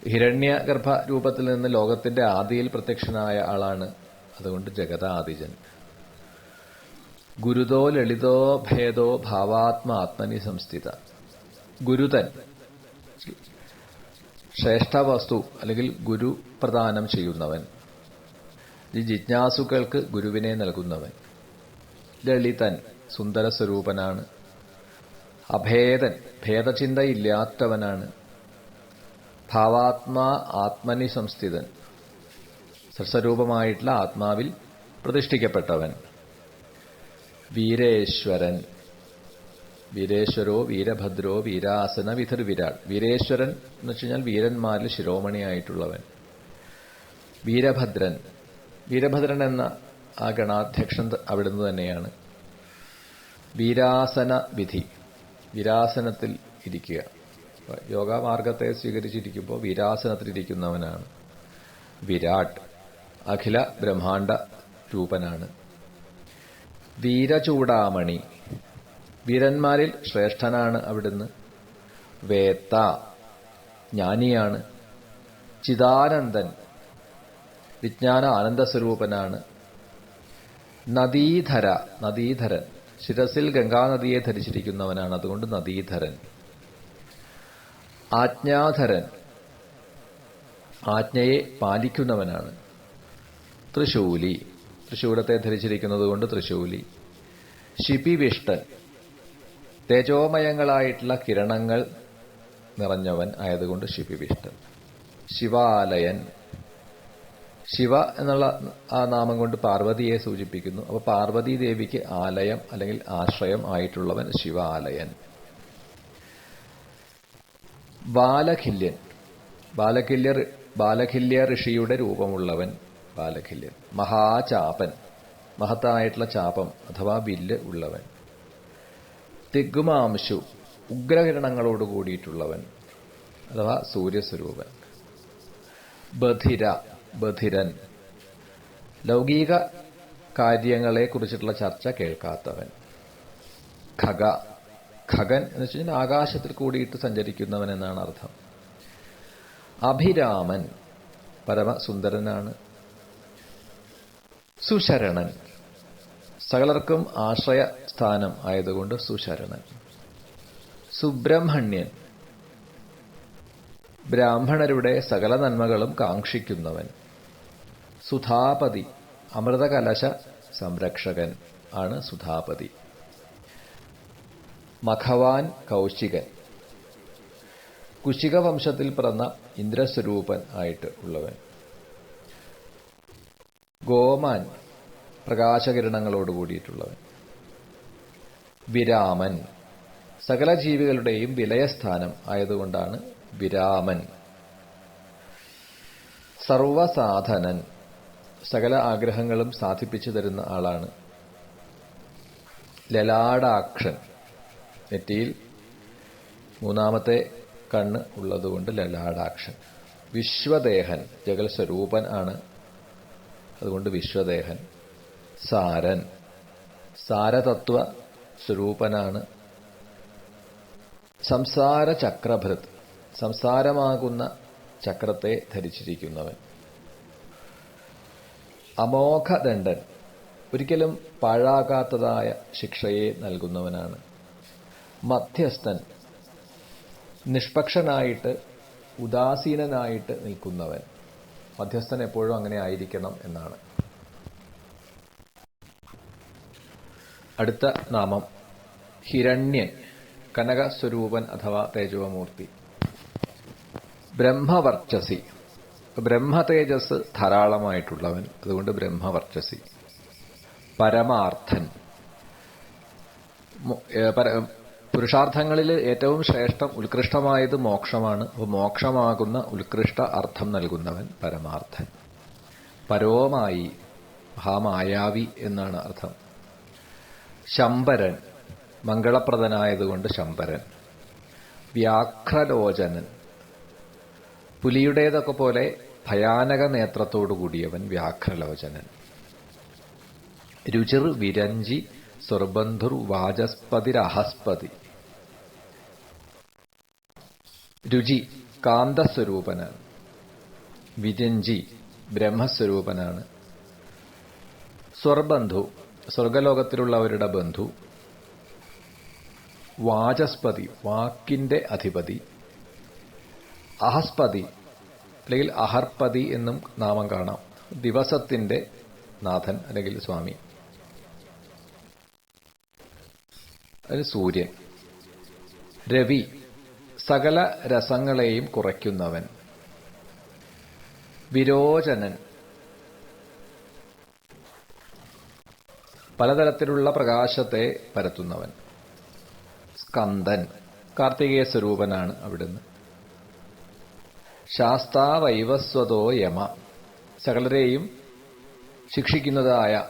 ഹിരണ്യഗർഭ രൂപത്തിൽ നിന്ന് ലോകത്തിന്റെ ആദിയിൽ പ്രത്യക്ഷനായ ആളാണ്, അതുകൊണ്ട് ജഗദാദിജൻ. ഗുരുതോ ലളിതോ ഭേദോ ഭാവാത്മാത്മനി സംസ്ഥിത. ഗുരുതൻ, ശ്രേഷ്ഠവസ്തു അല്ലെങ്കിൽ ഗുരു പ്രദാനം ചെയ്യുന്നവൻ, ഈ ജിജ്ഞാസുക്കൾക്ക് ഗുരുവിനെ നൽകുന്നവൻ. ലളിതൻ, സുന്ദര സ്വരൂപനാണ്. അഭേദൻ, ഭേദചിന്തയില്ലാത്തവനാണ്. ഭാവാത്മാ ആത്മനി സംസ്ഥിതൻ, സത്സ്വരൂപമായിട്ടുള്ള ആത്മാവിൽ പ്രതിഷ്ഠിക്കപ്പെട്ടവൻ. വീരേശ്വരൻ, വീരേശ്വരോ വീരഭദ്രോ വീരാസന വിധിർവിരാട്. വീരേശ്വരൻ എന്ന് വെച്ച് കഴിഞ്ഞാൽ വീരന്മാരിൽ ശിരോമണിയായിട്ടുള്ളവൻ. വീരഭദ്രൻ, വീരഭദ്രൻ എന്ന ആ ഗണാധ്യക്ഷൻ അവിടുന്ന് തന്നെയാണ്. വീരാസന വിധി, വീരാസനത്തിൽ ഇരിക്കുക. യോഗമാർഗത്തെ സ്വീകരിച്ചിരിക്കുമ്പോൾ വീരാസനത്തിലിരിക്കുന്നവനാണ്. വിരാട്, അഖില ബ്രഹ്മാണ്ഡ രൂപനാണ്. വീരചൂടാമണി, വീരന്മാരിൽ ശ്രേഷ്ഠനാണ് അവിടുന്ന്. വേത്ത, ജ്ഞാനിയാണ്. ചിദാനന്ദൻ, വിജ്ഞാന ആനന്ദസ്വരൂപനാണ്. നദീധര, നദീധരൻ, ശിരസിൽ ഗംഗാനദിയെ ധരിച്ചിരിക്കുന്നവനാണ്, അതുകൊണ്ട് നദീധരൻ. ആജ്ഞാധരൻ, ആജ്ഞയെ പാലിക്കുന്നവനാണ്. തൃശൂലി, തൃശൂലത്തെ ധരിച്ചിരിക്കുന്നത് കൊണ്ട് തൃശൂലി. ശിപിവിഷ്ടൻ, തേജോമയങ്ങളായിട്ടുള്ള കിരണങ്ങൾ നിറഞ്ഞവൻ ആയതുകൊണ്ട് ശിപിവിഷ്ടൻ. ശിവാലയൻ, ശിവ എന്നുള്ള ആ നാമം കൊണ്ട് പാർവതിയെ സൂചിപ്പിക്കുന്നു. അപ്പോൾ പാർവതീ ദേവിക്ക് ആലയം അല്ലെങ്കിൽ ആശ്രയം ആയിട്ടുള്ളവൻ ശിവാലയൻ. ബാലഖില്യൻ, ബാലഖില്യ ഋഷിയുടെ രൂപമുള്ളവൻ ബാലഖില്യൻ. മഹാചാപൻ, മഹത്തായിട്ടുള്ള ചാപം അഥവാ വില്ല് ഉള്ളവൻ. തിഗ്മാംശു, ഉഗ്രകിരണങ്ങളോട് കൂടിയിട്ടുള്ളവൻ അഥവാ സൂര്യസ്വരൂപൻ. ബധിര, ബധിരൻ, ലൗകിക കാര്യങ്ങളെ കുറിച്ചിട്ടുള്ള ചർച്ച കേൾക്കാത്തവൻ. ഖഗ, ഖഗൻ എന്ന് വെച്ച് കഴിഞ്ഞാൽ ആകാശത്തിൽ കൂടിയിട്ട് സഞ്ചരിക്കുന്നവൻ എന്നാണ് അർത്ഥം. അഭിരാമൻ, പരമസുന്ദരനാണ്. സുശരണൻ, സകലർക്കും ആശ്രയ സ്ഥാനം ആയതുകൊണ്ട് സുശരണൻ. സുബ്രഹ്മണ്യൻ, ബ്രാഹ്മണരുടെ സകല നന്മകളും കാക്ഷിക്കുന്നവൻ. സുധാപതി, അമൃതകലശ സംരക്ഷകൻ ആണ് സുധാപതി. മഖവാൻ, കൗശികൻ, കുശിക വംശത്തിൽ പിറന്ന ഇന്ദ്രസ്വരൂപൻ ആയിട്ട് ഉള്ളവൻ. ഗോമാൻ, പ്രകാശകിരണങ്ങളോട് കൂടിയിട്ടുള്ളവൻ. വിരാമൻ, സകല ജീവികളുടെയും വിലയസ്ഥാനം ആയതുകൊണ്ടാണ് വിരാമൻ. സർവസാധനൻ, സകല ആഗ്രഹങ്ങളും സാധിപ്പിച്ചു തരുന്ന ആളാണ്. ലലാടാക്ഷൻ, നെറ്റിയിൽ മൂന്നാമത്തെ കണ്ണ് ഉള്ളതുകൊണ്ട് ലലാടാക്ഷൻ. വിശ്വദേഹൻ, ജഗൽ സ്വരൂപൻ ആണ്, അതുകൊണ്ട് വിശ്വദേഹൻ. സാരൻ, സാരതത്വ സ്വരൂപനാണ്. സംസാര ചക്രഭൃത്, സംസാരമാകുന്ന ചക്രത്തെ ധരിച്ചിരിക്കുന്നവൻ. അമോഘദണ്ഡൻ, ഒരിക്കലും പാഴാകാത്തതായ ശിക്ഷയെ നൽകുന്നവനാണ്. മധ്യസ്ഥൻ, നിഷ്പക്ഷനായിട്ട് ഉദാസീനനായിട്ട് നിൽക്കുന്നവൻ. മധ്യസ്ഥൻ എപ്പോഴും അങ്ങനെ ആയിരിക്കണം എന്നാണ്. അടുത്ത നാമം ഹിരണ്യൻ, കനകസ്വരൂപൻ അഥവാ തേജോമൂർത്തി. ബ്രഹ്മവർച്ചസി, ബ്രഹ്മതേജസ് ധാരാളമായിട്ടുള്ളവൻ, അതുകൊണ്ട് ബ്രഹ്മവർച്ചസി. പരമാർത്ഥൻ, പുരുഷാർത്ഥങ്ങളിൽ ഏറ്റവും ശ്രേഷ്ഠം ഉത്കൃഷ്ടമായത് മോക്ഷമാണ്. അപ്പോൾ മോക്ഷമാകുന്ന ഉത്കൃഷ്ട അർത്ഥം നൽകുന്നവൻ പരമാർത്ഥൻ. പരോമായി, മഹാമായാവി എന്നാണ് അർത്ഥം. ശംബരൻ, മംഗളപ്രദനായതുകൊണ്ട് ശംബരൻ. വ്യാഘ്രലോചനൻ, പുലിയുടേതൊക്കെ പോലെ ഭയാനക നേത്രത്തോടു കൂടിയവൻ വ്യാഘ്രലോചനൻ. രുചിർ വിരഞ്ചി സ്വർബന്ധുർ വാചസ്പതിരഹസ്പതി. രുചി കാന്തസ്വരൂപനാണ്. വിരഞ്ചി ബ്രഹ്മസ്വരൂപനാണ്. സ്വർബന്ധു സ്വർഗലോകത്തിലുള്ളവരുടെ ബന്ധു. വാചസ്പതി വാക്കിന്റെ അധിപതി. അഹസ്പതി അല്ലെങ്കിൽ അഹർപതി എന്നും നാമം കാണാം. ദിവസത്തിന്റെ നാഥൻ അല്ലെങ്കിൽ സ്വാമി. അത് സൂര്യൻ. രവി സകല രസങ്ങളെയും കുറയ്ക്കുന്നവൻ. വിരോചനൻ പലതരത്തിലുള്ള പ്രകാശത്തെ പരത്തുന്നവൻ. സ്കന്ദൻ കാർത്തികേയ സ്വരൂപനാണ് അവിടുന്ന്. ശാസ്താവൈവസ്വതോ യമ സകലരെയും ശിക്ഷിക്കുന്നതായ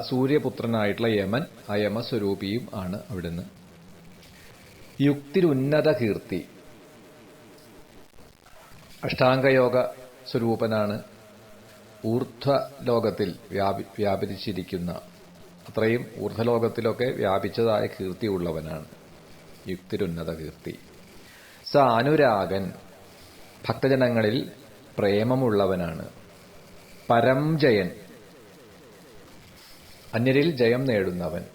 സൂര്യപുത്രനായിട്ടുള്ള യമൻ, ആ യമസ്വരൂപിയും ആണ് അവിടുന്ന്. യുക്തിരുന്നത കീർത്തി അഷ്ടാംഗയോഗ സ്വരൂപനാണ്. ഊർധ്വലോകത്തിൽ വ്യാപിച്ചിരിക്കുന്ന അത്രയും ഊർധ്വലോകത്തിലൊക്കെ വ്യാപിച്ചതായ കീർത്തിയുള്ളവനാണ്. യുക്തിരുന്നത കീർത്തി. സ അനുരാഗൻ ഭക്തജനങ്ങളിൽ പ്രേമമുള്ളവനാണ്. പരംജയൻ അന്യരിൽ ജയം നേടുന്നവൻ.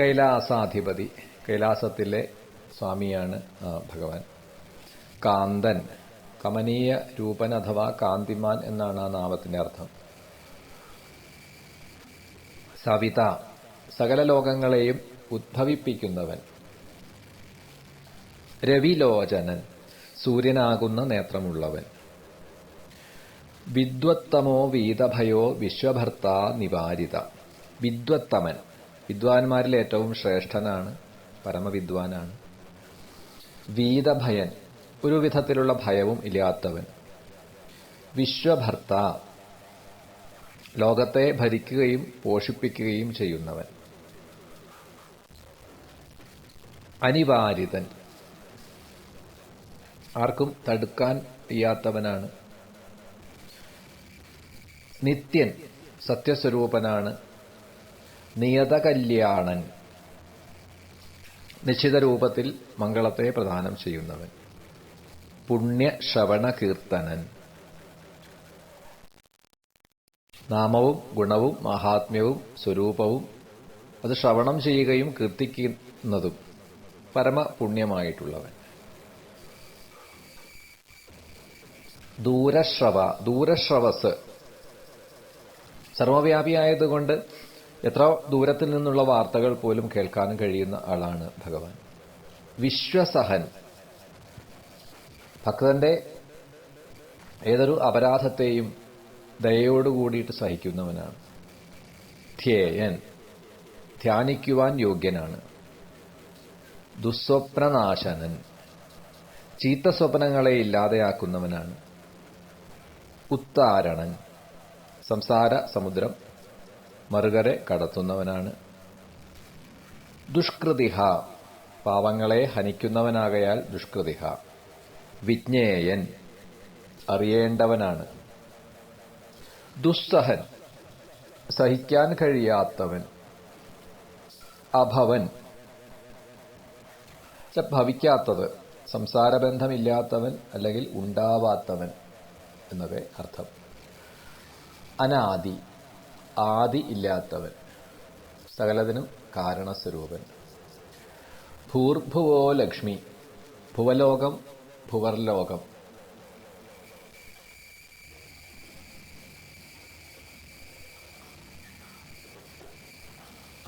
കൈലാസാധിപതി കൈലാസത്തിലെ സ്വാമിയാണ് ഭഗവാൻ. കാന്തൻ കമനീയ രൂപൻ അഥവാ കാന്തിമാൻ എന്നാണ് ആ നാമത്തിന്റെ അർത്ഥം. സവിത സകല ലോകങ്ങളെയും ഉദ്ഭവിപ്പിക്കുന്നവൻ. രവിലോചനൻ സൂര്യനാകുന്ന നേത്രമുള്ളവൻ. വിദ്വത്തമോ വീതഭയോ വിശ്വഭർത്ത നിവാരിത. വിദ്വത്തമൻ വിദ്വാൻമാരിൽ ഏറ്റവും ശ്രേഷ്ഠനാണ്, പരമവിദ്വാനാണ്. വീതഭയൻ ഒരു വിധത്തിലുള്ള ഭയവും ഇല്ലാത്തവൻ. വിശ്വഭർത്ത ലോകത്തെ ഭരിക്കുകയും പോഷിപ്പിക്കുകയും ചെയ്യുന്നവൻ. അനിവാരിതൻ ആർക്കും തടുക്കാൻ വയ്യാത്തവനാണ്. നിത്യൻ സത്യസ്വരൂപനാണ്. നിയതകല്യാണൻ നിശ്ചിത രൂപത്തിൽ മംഗളത്തെ പ്രദാനം ചെയ്യുന്നവൻ. പുണ്യശ്രവണ കീർത്തനൻ നാമവും ഗുണവും മഹാത്മ്യവും സ്വരൂപവും അത് ശ്രവണം ചെയ്യുകയും കീർത്തിക്കുന്നതും പരമപുണ്യമായിട്ടുള്ളവൻ. ദൂരശ്രവസ് സർവവ്യാപിയായതുകൊണ്ട് എത്ര ദൂരത്തിൽ നിന്നുള്ള വാർത്തകൾ പോലും കേൾക്കാനും കഴിയുന്ന ആളാണ് ഭഗവാൻ. വിശ്വസഹൻ ഭക്തന്റെ ഏതൊരു അപരാധത്തെയും ദയയോടുകൂടിയിട്ട് സഹിക്കുന്നവനാണ്. ധ്യേയൻ ധ്യാനിക്കുവാൻ യോഗ്യനാണ്. ദുസ്വപ്നനാശനൻ ചീത്ത സ്വപ്നങ്ങളെ ഇല്ലാതെയാക്കുന്നവനാണ്. ഉത്താരണൻ സംസാര സമുദ്രം മറുകരെ കടത്തുന്നവനാണ്. ദുഷ്കൃതിഹ പാവങ്ങളെ ഹനിക്കുന്നവനാകയാൽ ദുഷ്കൃതിഹ. വിജ്ഞേയൻ അറിയേണ്ടവനാണ്. ദുസ്സഹൻ സഹിക്കാൻ കഴിയാത്തവൻ. അഭവൻ ഭവിക്കാത്തത്, സംസാരബന്ധമില്ലാത്തവൻ അല്ലെങ്കിൽ ഉണ്ടാവാത്തവൻ എന്നൊക്കെ അർത്ഥം. അനാദി ആദി ഇല്ലാത്തവൻ, സകലതിനും കാരണസ്വരൂപൻ. ഭൂർഭുവോ ലക്ഷ്മി ഭുവലോകം ഭുവർലോകം.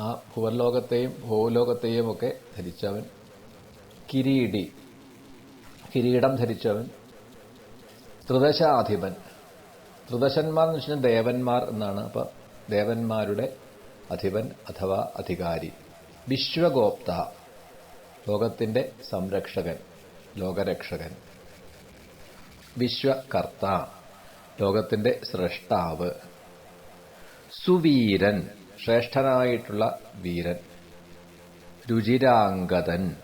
ആ ഭുവർലോകത്തെയും ഭൂലോകത്തെയും ഒക്കെ ധരിച്ചവൻ. കിരീടി കിരീടം ധരിച്ചവൻ. ത്രിദശാധിപൻ ത്രിദശന്മാർ എന്ന് വെച്ചാൽ ദേവന്മാർ എന്നാണ്. അപ്പൊ ദേവന്മാരുടെ അധിപൻ അഥവാ അധികാരി. വിശ്വഗോപ്ത ലോകത്തിന്റെ സംരക്ഷകൻ, ലോകരക്ഷകൻ. വിശ്വകർത്ത ലോകത്തിന്റെ സ്രഷ്ടാവ്. സുവീരൻ ശ്രേഷ്ഠനായിട്ടുള്ള വീരൻ. രുചിരാംഗതൻ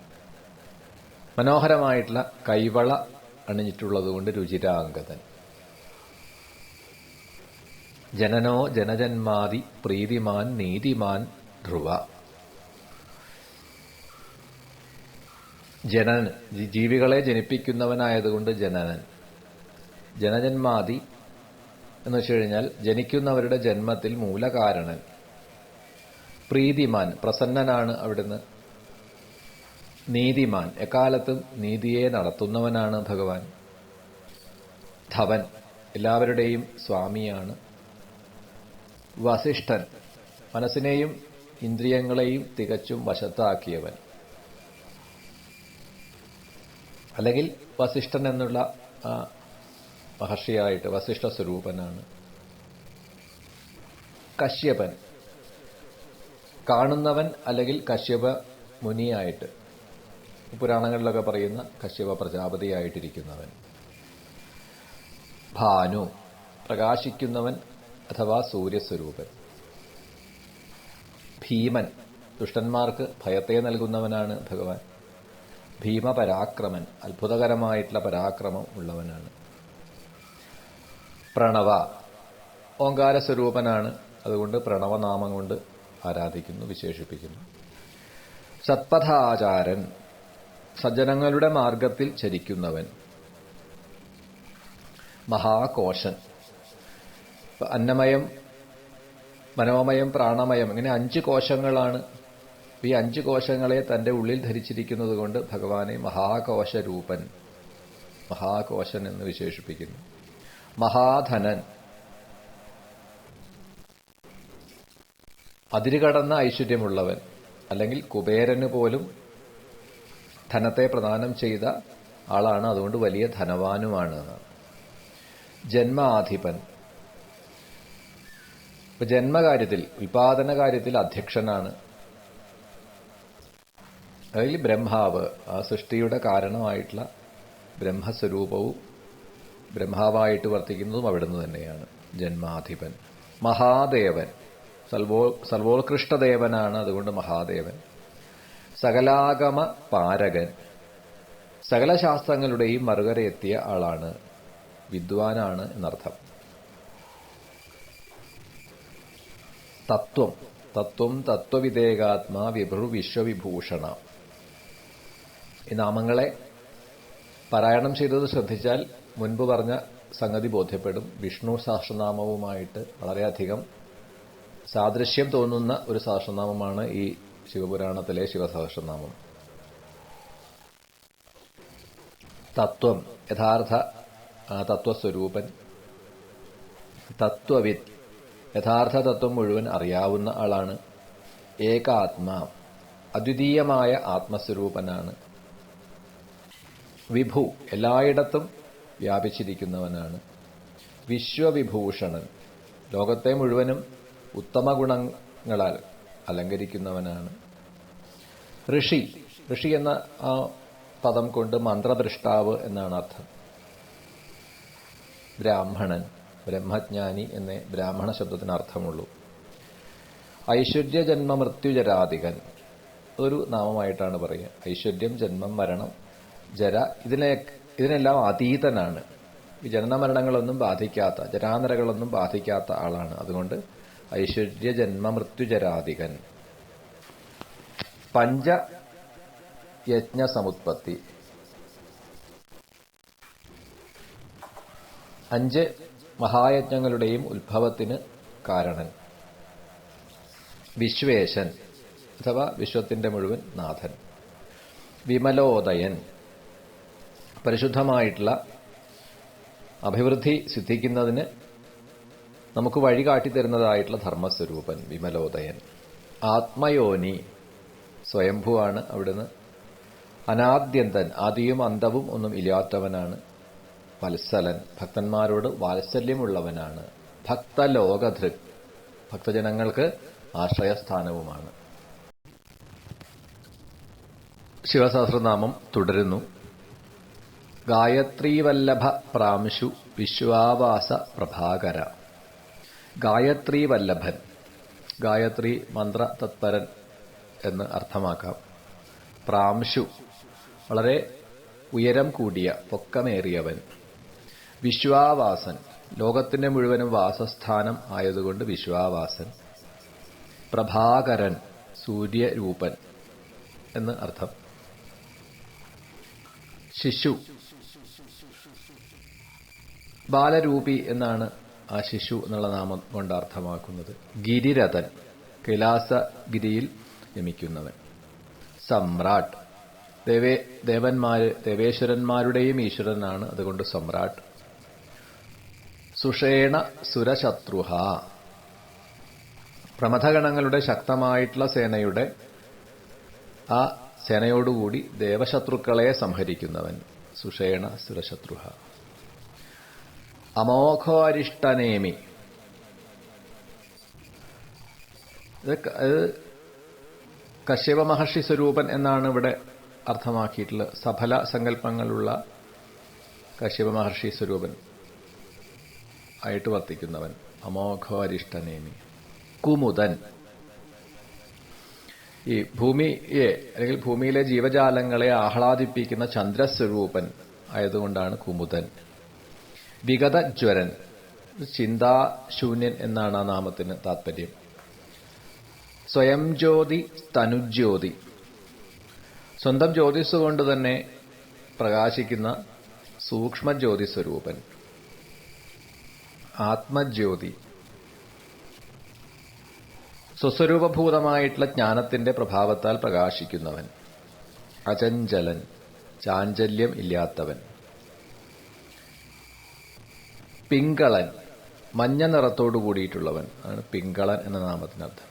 മനോഹരമായിട്ടുള്ള കൈവള അണിഞ്ഞിട്ടുള്ളതുകൊണ്ട് രുചിരാംഗതൻ. ജനനോ ജനജന്മാതി പ്രീതിമാൻ നീതിമാൻ ധ്രുവ. ജനൻ ജീവികളെ ജനിപ്പിക്കുന്നവനായതുകൊണ്ട് ജനനൻ. ജനജന്മാതി എന്ന് വെച്ച് കഴിഞ്ഞാൽ ജനിക്കുന്നവരുടെ ജന്മത്തിൽ മൂലകാരണൻ. പ്രീതിമാൻ പ്രസന്നനാണ് അവിടുന്ന്. നീതിമാൻ എക്കാലത്തും നീതിയെ നടത്തുന്നവനാണ് ഭഗവാൻ. ധവൻ എല്ലാവരുടെയും സ്വാമിയാണ്. വസിഷ്ഠൻ മനസ്സിനെയും ഇന്ദ്രിയങ്ങളെയും തികച്ചും വശത്താക്കിയവൻ. അല്ലെങ്കിൽ വസിഷ്ഠൻ എന്നുള്ള മഹർഷിയായിട്ട് വസിഷ്ഠ സ്വരൂപനാണ്. കശ്യപൻ കാണുന്നവൻ, അല്ലെങ്കിൽ കശ്യപ മുനിയായിട്ട് പുരാണങ്ങളിലൊക്കെ പറയുന്ന കശ്യപ പ്രജാപതിയായിട്ടിരിക്കുന്നവൻ. ഭാനു പ്രകാശിക്കുന്നവൻ അഥവാ സൂര്യസ്വരൂപൻ. ഭീമൻ ദുഷ്ടന്മാർക്ക് ഭയത്തെ നൽകുന്നവനാണ് ഭഗവാൻ. ഭീമപരാക്രമൻ അത്ഭുതകരമായിട്ടുള്ള പരാക്രമം ഉള്ളവനാണ്. പ്രണവ ഓങ്കാരസ്വരൂപനാണ്. അതുകൊണ്ട് പ്രണവനാമം കൊണ്ട് ആരാധിക്കുന്നു, വിശേഷിപ്പിക്കുന്നു. സത്പഥാചാരൻ സജ്ജനങ്ങളുടെ മാർഗത്തിൽ ചരിക്കുന്നവൻ. മഹാകോശൻ അന്നമയം മനോമയം പ്രാണമയം ഇങ്ങനെ 5 കോശങ്ങളാണ്. ഈ 5 കോശങ്ങളെ തന്റെ ഉള്ളിൽ ധരിച്ചിരിക്കുന്നത് കൊണ്ട് ഭഗവാനെ മഹാകോശരൂപൻ, മഹാകോശൻ എന്ന് വിശേഷിപ്പിക്കുന്നു. മഹാധനൻ അതിരുകടന്ന ഐശ്വര്യമുള്ളവൻ, അല്ലെങ്കിൽ കുബേരന് പോലും ധനത്തെ പ്രദാനം ചെയ്ത ആളാണ്. അതുകൊണ്ട് വലിയ ധനവാനുമാണ്. ജന്മാധിപൻ ജന്മകാര്യത്തിൽ ഉൽപാദന കാര്യത്തിൽ അധ്യക്ഷനാണ്. അതിൽ ബ്രഹ്മാവ് ആ സൃഷ്ടിയുടെ കാരണമായിട്ടുള്ള ബ്രഹ്മസ്വരൂപവും ബ്രഹ്മാവായിട്ട് വർത്തിക്കുന്നതും അവിടുന്ന് തന്നെയാണ്. ജന്മാധിപൻ. മഹാദേവൻ സർവോത്കൃഷ്ടദേവനാണ്. അതുകൊണ്ട് മഹാദേവൻ. സകലാഗമ പാരകൻ സകല ശാസ്ത്രങ്ങളുടെയും മറുകരയെത്തിയ ആളാണ്. വിദ്വാനാണ് എന്നർത്ഥം. തത്വം തത്വവിദേകാത്മാ വിഭൃ വിശ്വവിഭൂഷണ. ഈ നാമങ്ങളെ പാരായണം ചെയ്തത് ശ്രദ്ധിച്ചാൽ മുൻപ് പറഞ്ഞ സംഗതി ബോധ്യപ്പെടും. വിഷ്ണു സഹസ്രനാമവുമായിട്ട് വളരെയധികം സാദൃശ്യം തോന്നുന്ന ഒരു സഹസ്രനാമമാണ് ഈ ശിവപുരാണത്തിലെ ശിവസഹസ്രനാമം. തത്വം യഥാർത്ഥ തത്വസ്വരൂപൻ. തത്വവിത്ത് യഥാർത്ഥ തത്വം മുഴുവൻ അറിയാവുന്ന ആളാണ്. ഏകാത്മാ അദ്വിതീയമായ ആത്മസ്വരൂപനാണ്. വിഭു എല്ലായിടത്തും വ്യാപിച്ചിരിക്കുന്നവനാണ്. വിശ്വവിഭൂഷണൻ ലോകത്തെ മുഴുവനും ഉത്തമ ഗുണങ്ങളാൽ അലങ്കരിക്കുന്നവനാണ്. ഋഷി എന്ന ആ പദം കൊണ്ട് മന്ത്രദൃഷ്ടാവ് എന്നാണ് അർത്ഥം. ബ്രാഹ്മണൻ ബ്രഹ്മജ്ഞാനി എന്നേ ബ്രാഹ്മണ ശബ്ദത്തിന് അർത്ഥമുള്ളൂ. ഐശ്വര്യ ജന്മ മൃത്യുജരാധികൻ ഒരു നാമമായിട്ടാണ് പറയുക. ഐശ്വര്യം, ജന്മം, മരണം, ജര ഇതിനെല്ലാം അതീതനാണ്. ഈ ജനന മരണങ്ങളൊന്നും ബാധിക്കാത്ത, ജരാനരകളൊന്നും ബാധിക്കാത്ത ആളാണ്. അതുകൊണ്ട് ഐശ്വര്യ ജന്മ മൃത്യുജരാധികൻ. പഞ്ചയജ്ഞ സമുത്പത്തി 5 മഹായജ്ഞങ്ങളുടെയും ഉത്ഭവത്തിന് കാരണൻ. വിശ്വേശൻ അഥവാ വിശ്വത്തിന്റെ മുഴുവൻ നാഥൻ. വിമലോദയൻ പരിശുദ്ധമായിട്ടുള്ള അഭിവൃദ്ധി സിദ്ധിക്കുന്നതിന് നമുക്ക് വഴി കാട്ടിത്തരുന്നതായിട്ടുള്ള ധർമ്മസ്വരൂപൻ വിമലോദയൻ. ആത്മയോനി സ്വയംഭുവാണ് അവിടുന്ന്. അനാദ്യന്തൻ ആദിയും അന്തവും ഒന്നും ഇല്ലാത്തവനാണ്. വത്സലൻ ഭക്തന്മാരോട് വാത്സല്യമുള്ളവനാണ്. ഭക്തലോകധൃക് ഭക്തജനങ്ങൾക്ക് ആശ്രയസ്ഥാനവുമാണ്. ശിവസഹസ്രനാമം തുടരുന്നു. ഗായത്രീവല്ലഭ പ്രാംശു വിശ്വാവാസ പ്രഭാകര. ഗായത്രീവല്ലഭൻ ഗായത്രി മന്ത്ര തത്പരൻ എന്ന് അർത്ഥമാക്കാം. പ്രാംശു വളരെ ഉയരം കൂടിയ പൊക്കമേറിയവൻ. വിശ്വാവാസൻ, ലോകത്തിന്റെ മുഴുവനും വാസസ്ഥാനം ആയതുകൊണ്ട് വിശ്വാവാസൻ. പ്രഭാകരൻ, സൂര്യരൂപൻ എന്ന് അർത്ഥം. ശിശു, ബാലരൂപി എന്നാണ് ആ ശിശു എന്നുള്ള നാമം കൊണ്ട് അർത്ഥമാക്കുന്നത്. ഗിരിരഥൻ, കൈലാസഗിരിയിൽ രമിക്കുന്നവൻ. സമ്രാട്ട്, ദേവേശ്വരന്മാരുടെയും ഈശ്വരനാണ്, അതുകൊണ്ട് സമ്രാട്ട്. സുഷേണ സുരശത്രുഹ, പ്രമഥഗണങ്ങളുടെ ശക്തമായിട്ടുള്ള സേനയുടെ ആ സേനയോടുകൂടി ദേവശത്രുക്കളെ സംഹരിക്കുന്നവൻ. സുഷേണ സുരശത്രുഹ. അമോഘോരിഷ്ടനേമി, ഇത് കശ്യപ മഹർഷി സ്വരൂപൻ എന്നാണ് ഇവിടെ അർത്ഥമാക്കിയിട്ടുള്ളത്. സഫല സങ്കല്പങ്ങളുള്ള കശ്യപ മഹർഷി സ്വരൂപൻ ആയിട്ട് വർത്തിക്കുന്നവൻ. അമോഘോരിഷ്ടനേമി. കുമുദൻ, ഈ ഭൂമിയെ അല്ലെങ്കിൽ ഭൂമിയിലെ ജീവജാലങ്ങളെ ആഹ്ലാദിപ്പിക്കുന്ന ചന്ദ്രസ്വരൂപൻ ആയതുകൊണ്ടാണ് കുമുദൻ. വിഗതജ്വരൻ, ചിന്താശൂന്യൻ എന്നാണ് ആ നാമത്തിന് താത്പര്യം. സ്വയം ജ്യോതി തനുജ്യോതി, സ്വന്തം ജ്യോതിസ് കൊണ്ട് തന്നെ പ്രകാശിക്കുന്ന സൂക്ഷ്മജ്യോതി സ്വരൂപൻ. ആത്മജ്യോതി, സ്വസ്വരൂപഭൂതമായിട്ടുള്ള ജ്ഞാനത്തിന്റെ പ്രഭാവത്താൽ പ്രകാശിക്കുന്നവൻ. അചഞ്ചലൻ, ചാഞ്ചല്യം ഇല്ലാത്തവൻ. പിങ്കളൻ, മഞ്ഞ നിറത്തോടു കൂടിയിട്ടുള്ളവൻ ആണ് പിങ്കളൻ എന്ന നാമത്തിനർത്ഥം.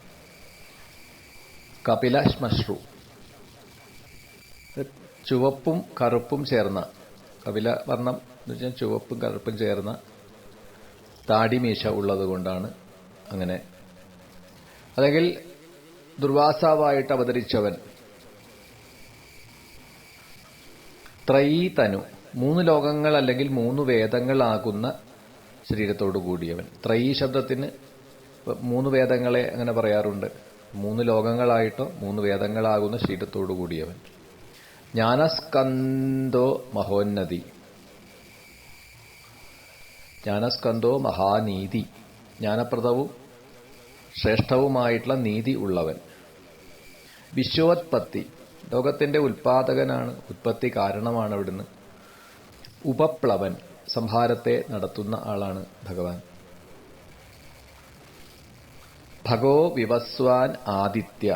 കപില ശ്മശ്രു, ചുവപ്പും കറുപ്പും ചേർന്ന, കപില വർണ്ണം എന്ന് വെച്ചാൽ ചുവപ്പും കറുപ്പും ചേർന്ന താടിമീശ ഉള്ളതുകൊണ്ടാണ് അങ്ങനെ. അല്ലെങ്കിൽ ദുർവാസാവായിട്ട് അവതരിച്ചവൻ. ത്രയീ തനു, 3 ലോകങ്ങൾ അല്ലെങ്കിൽ 3 വേദങ്ങളാകുന്ന ശരീരത്തോടു കൂടിയവൻ. ത്രയീ ശബ്ദത്തിന് 3 വേദങ്ങളെ അങ്ങനെ പറയാറുണ്ട്. 3 ലോകങ്ങളായിട്ടോ 3 വേദങ്ങളാകുന്ന ശരീരത്തോടു കൂടിയവൻ. ജ്ഞാനസ്കന്ധോ മഹോന്നതി, ജ്ഞാനസ്കന്ധോ മഹാനീതി, ജ്ഞാനപ്രദവും ശ്രേഷ്ഠവുമായിട്ടുള്ള നീതി ഉള്ളവൻ. വിശ്വോത്പത്തി, ലോകത്തിന്റെ ഉൽപാദകനാണ്, ഉത്പത്തി കാരണമാണ് അവിടുന്ന്. ഉപപ്ലവൻ, സംഹാരത്തെ നടത്തുന്ന ആളാണ് ഭഗവാൻ. ഭഗോ വിവസ്വാൻ ആദിത്യ,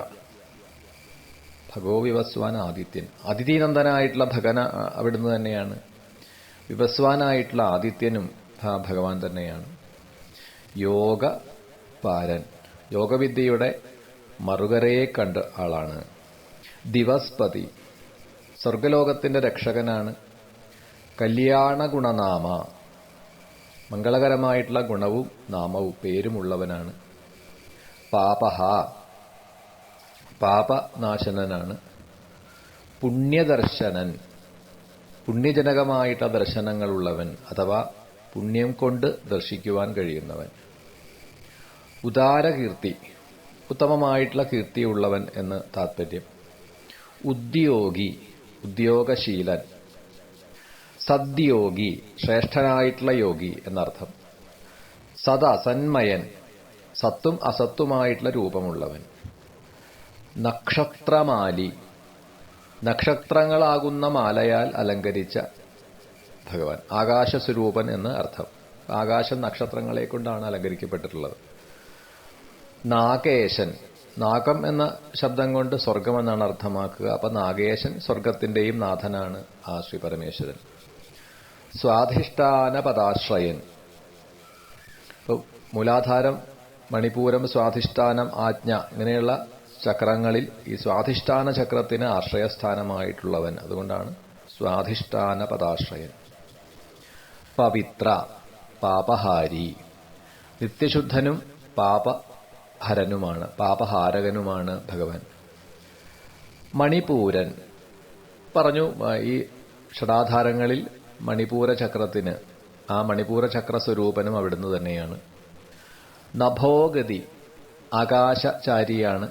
ഭഗോ വിവസ്വാൻ ആദിത്യൻ, അതിഥിനന്ദനായിട്ടുള്ള ഭഗന അവിടുന്ന് തന്നെയാണ്. വിവസ്വാനായിട്ടുള്ള ആദിത്യനും ഭഗവാൻ തന്നെയാണ്. യോഗപാരൻ, യോഗവിദ്യയുടെ മറുകരയെ കണ്ട ആളാണ്. ദിവസ്പതി, സ്വർഗലോകത്തിന്റെ രക്ഷകനാണ്. കല്യാണ ഗുണനാമ, മംഗളകരമായിട്ടുള്ള ഗുണവും നാമവും പേരുമുള്ളവനാണ്. പാപഹ, പാപനാശനനാണ്. പുണ്യദർശനൻ, പുണ്യജനകമായിട്ടുള്ള ദർശനങ്ങളുള്ളവൻ അഥവാ പുണ്യം കൊണ്ട് ദർശിക്കുവാൻ കഴിയുന്നവൻ. ഉദാരകീർത്തി, ഉത്തമമായിട്ടുള്ള കീർത്തിയുള്ളവൻ എന്ന് താത്പര്യം. ഉദ്യോഗി, ഉദ്യോഗശീലൻ. സദ്യോഗി, ശ്രേഷ്ഠനായിട്ടുള്ള യോഗി എന്നർത്ഥം. സദാസന്മയൻ, സത്തും അസത്തുമായിട്ടുള്ള രൂപമുള്ളവൻ. നക്ഷത്രമാലി, നക്ഷത്രങ്ങളാകുന്ന മാലയാൽ അലങ്കരിച്ച ഭഗവാൻ. ആകാശസ്വരൂപൻ എന്ന് അർത്ഥം. ആകാശം നക്ഷത്രങ്ങളെ കൊണ്ടാണ് അലങ്കരിക്കപ്പെട്ടിട്ടുള്ളത്. നാഗേശൻ, നാഗം എന്ന ശബ്ദം കൊണ്ട് സ്വർഗം എന്നാണ് അർത്ഥമാക്കുക. അപ്പൊ നാഗേശൻ സ്വർഗത്തിന്റെയും നാഥനാണ് ആ ശ്രീ പരമേശ്വരൻ. സ്വാധിഷ്ഠാന പദാശ്രയൻ, മൂലാധാരം, മണിപൂരം, സ്വാധിഷ്ഠാനം, ആജ്ഞ ഇങ്ങനെയുള്ള ചക്രങ്ങളിൽ ഈ സ്വാധിഷ്ഠാന ചക്രത്തിന് ആശ്രയസ്ഥാനമായിട്ടുള്ളവൻ. അതുകൊണ്ടാണ് സ്വാധിഷ്ഠാന പദാശ്രയൻ. പവിത്ര, പാപഹാരി, നിത്യശുദ്ധനും പാപഹരനുമാണ്, പാപഹാരകനുമാണ് ഭഗവാൻ. മണിപൂരൻ പറഞ്ഞു, ഈ ഷടാധാരങ്ങളിൽ മണിപൂര ചക്രത്തിന് ആ മണിപൂര ചക്ര സ്വരൂപനും അവിടുന്ന് തന്നെയാണ്. നഭോഗതി, ആകാശചാരിയാണ്,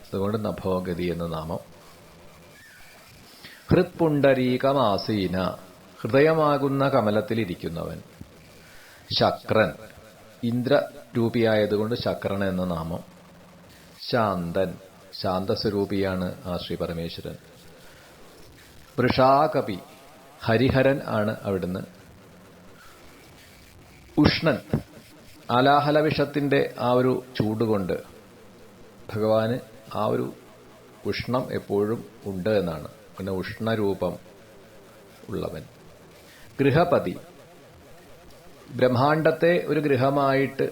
അതുകൊണ്ട് നഭോഗതി എന്ന നാമം. ഹൃത്പുണ്ടരീകമാസീന, ഹൃദയമാകുന്ന കമലത്തിലിരിക്കുന്നവൻ. ശക്രൻ, ഇന്ദ്രരൂപിയായതുകൊണ്ട് ശക്രൻ എന്ന നാമം. ശാന്തൻ, ശാന്തസ്വരൂപിയാണ് ആ ശ്രീ പരമേശ്വരൻ. വൃഷാകപി, ഹരിഹരൻ ആണ് അവിടുന്ന്. ഉഷ്ണൻ, ആലാഹല വിഷത്തിന്റെ ആ ഒരു ചൂടുകൊണ്ട് ഭഗവാന് ആ ഒരു ഉഷ്ണം എപ്പോഴും ഉണ്ട് എന്നാണ്. പിന്നെ ഉഷ്ണരൂപം ഉള്ളവൻ. ഗൃഹപതി, ബ്രഹ്മാണ്ടത്തെ ഒരു ഗൃഹമായിട്ട്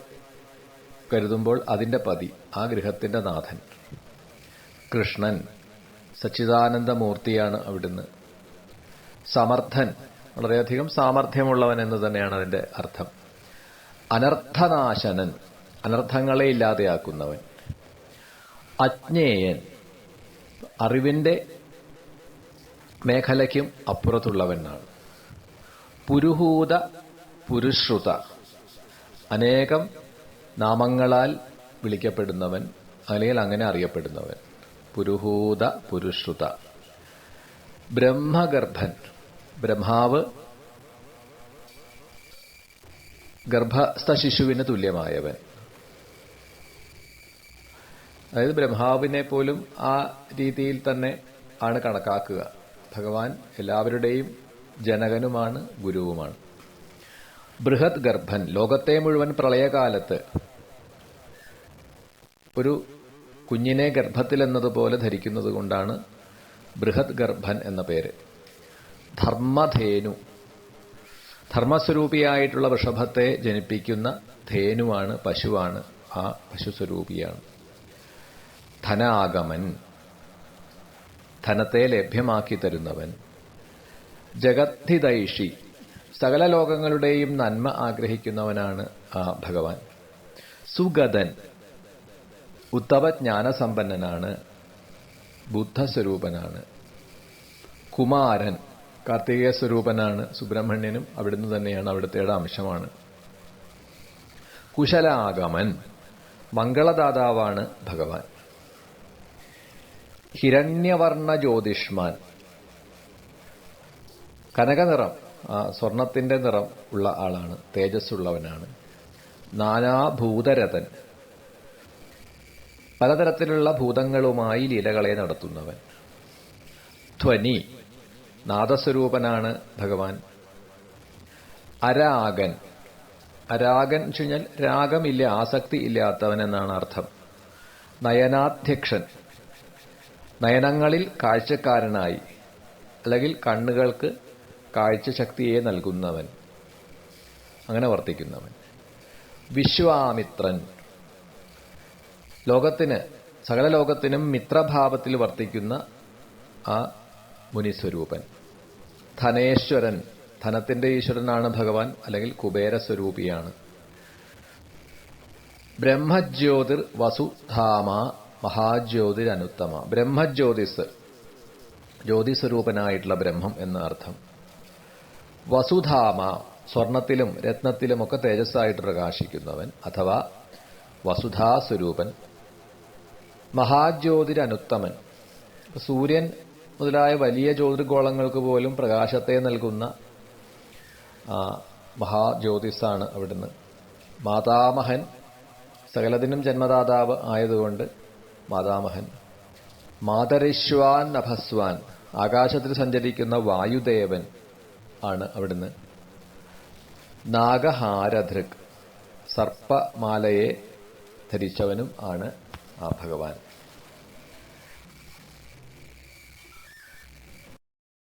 കരുതുമ്പോൾ അതിന്റെ പതി, ആ ഗൃഹത്തിന്റെ നാഥൻ. കൃഷ്ണൻ, സച്ചിദാനന്ദമൂർത്തിയാണ് അവിടുന്ന്. സമർത്ഥൻ, വളരെയധികം സാമർഥ്യമുള്ളവൻ എന്ന് തന്നെയാണ് അതിന്റെ അർത്ഥം. അനർത്ഥനാശനൻ, അനർത്ഥങ്ങളെ ഇല്ലാതെയാക്കുന്നവൻ. അജ്ഞേയൻ, അറിവിന്റെ മേഖലയ്ക്കും അപ്പുറത്തുള്ളവനാണ്. പുരുഹൂത പുരുശ്രുത, അനേകം നാമങ്ങളാൽ വിളിക്കപ്പെടുന്നവൻ, അല്ലെങ്കിൽ അങ്ങനെ അറിയപ്പെടുന്നവൻ. പുരുഹൂത പുരുശ്രുത. ബ്രഹ്മഗർഭൻ, ബ്രഹ്മാവ് ഗർഭസ്ഥ ശിശുവിന് തുല്യമായവൻ. അതായത് ബ്രഹ്മാവിനെ പോലും ആ രീതിയിൽ തന്നെ ആണ് കണക്കാക്കുക. ഭഗവാൻ എല്ലാവരുടെയും ജനകനുമാണ്, ഗുരുവുമാണ്. ബൃഹത് ഗർഭൻ, ലോകത്തെ മുഴുവൻ പ്രളയകാലത്ത് ഒരു കുഞ്ഞിനെ ഗർഭത്തിലെന്നതുപോലെ ധരിക്കുന്നത് കൊണ്ടാണ് ബൃഹത് ഗർഭൻ എന്ന പേര്. ധർമ്മധേനു, ധർമ്മസ്വരൂപിയായിട്ടുള്ള വൃഷഭത്തെ ജനിപ്പിക്കുന്ന ധേനുവാണ്, പശുവാണ്, ആ പശുസ്വരൂപിയാണ്. ധനാഗമൻ, ധനത്തെ ലഭ്യമാക്കി തരുന്നവൻ. ജഗദ്ധിതൈഷി, സകല ലോകങ്ങളുടെയും നന്മ ആഗ്രഹിക്കുന്നവനാണ് ആ ഭഗവാൻ. സുഗതൻ, ഉത്തമ ജ്ഞാനസമ്പന്നനാണ്, ബുദ്ധസ്വരൂപനാണ്. കുമാരൻ, കാർത്തികേയ സ്വരൂപനാണ്. സുബ്രഹ്മണ്യനും അവിടുന്ന് തന്നെയാണ്, അവിടുത്തെയുടെ അംശമാണ്. കുശലാഗമൻ, മംഗളദാതാവാണ് ഭഗവാൻ. ഹിരണ്യവർണ്ണ ജ്യോതിഷ്മാൻ, കനകനിറം, സ്വർണത്തിന്റെ നിറം ഉള്ള ആളാണ്, തേജസ്സുള്ളവനാണ്. നാനാഭൂതരഥൻ, പലതരത്തിലുള്ള ഭൂതങ്ങളുമായി ലീലകളെ നടത്തുന്നവൻ. ധ്വനി, നാദസ്വരൂപനാണ് ഭഗവാൻ. അരാഗൻ, അരാഗൻ എന്ന് വെച്ച് കഴിഞ്ഞാൽ രാഗമില്ല, ആസക്തി ഇല്ലാത്തവൻ എന്നാണ് അർത്ഥം. നയനാധ്യക്ഷൻ, നയനങ്ങളിൽ കാഴ്ചക്കാരനായി, അല്ലെങ്കിൽ കണ്ണുകൾക്ക് കാഴ്ചശക്തിയെ നൽകുന്നവൻ, അങ്ങനെ വർത്തിക്കുന്നവൻ. വിശ്വാമിത്രൻ, ലോകത്തിന്, സകല ലോകത്തിനും മിത്രഭാവത്തിൽ വർത്തിക്കുന്ന ആ മുനിസ്വരൂപൻ. ധനേശ്വരൻ, ധനത്തിന്റെ ഈശ്വരനാണ് ഭഗവാൻ, അല്ലെങ്കിൽ കുബേരസ്വരൂപിയാണ്. ബ്രഹ്മജ്യോതിർ വസുധാമ മഹാജ്യോതിരനുത്തമ, ബ്രഹ്മജ്യോതിസ്, ജ്യോതിസ്വരൂപനായിട്ടുള്ള ബ്രഹ്മം എന്ന അർത്ഥം. വസുധാമ, സ്വർണത്തിലും രത്നത്തിലുമൊക്കെ തേജസ്സായിട്ട് പ്രകാശിക്കുന്നവൻ, അഥവാ വസുധാസ്വരൂപൻ. മഹാജ്യോതിരനുത്തമൻ, സൂര്യൻ മുതലായ വലിയ ജ്യോതിർഗോളങ്ങൾക്ക് പോലും പ്രകാശത്തെ നൽകുന്ന മഹാജ്യോതിസാണ് അവിടുന്ന്. മാതാമഹൻ, സകലതിനും ജന്മദാതാവ് ആയതുകൊണ്ട് മാതാമഹൻ. മാതരിശ്വാൻ നഭസ്വാൻ, ആകാശത്തിൽ സഞ്ചരിക്കുന്ന വായുദേവൻ ആണ് അവിടുന്ന്. നാഗഹാരധൃക്, സർപ്പമാലയെ ധരിച്ചവനും ആണ് ആ ഭഗവാൻ.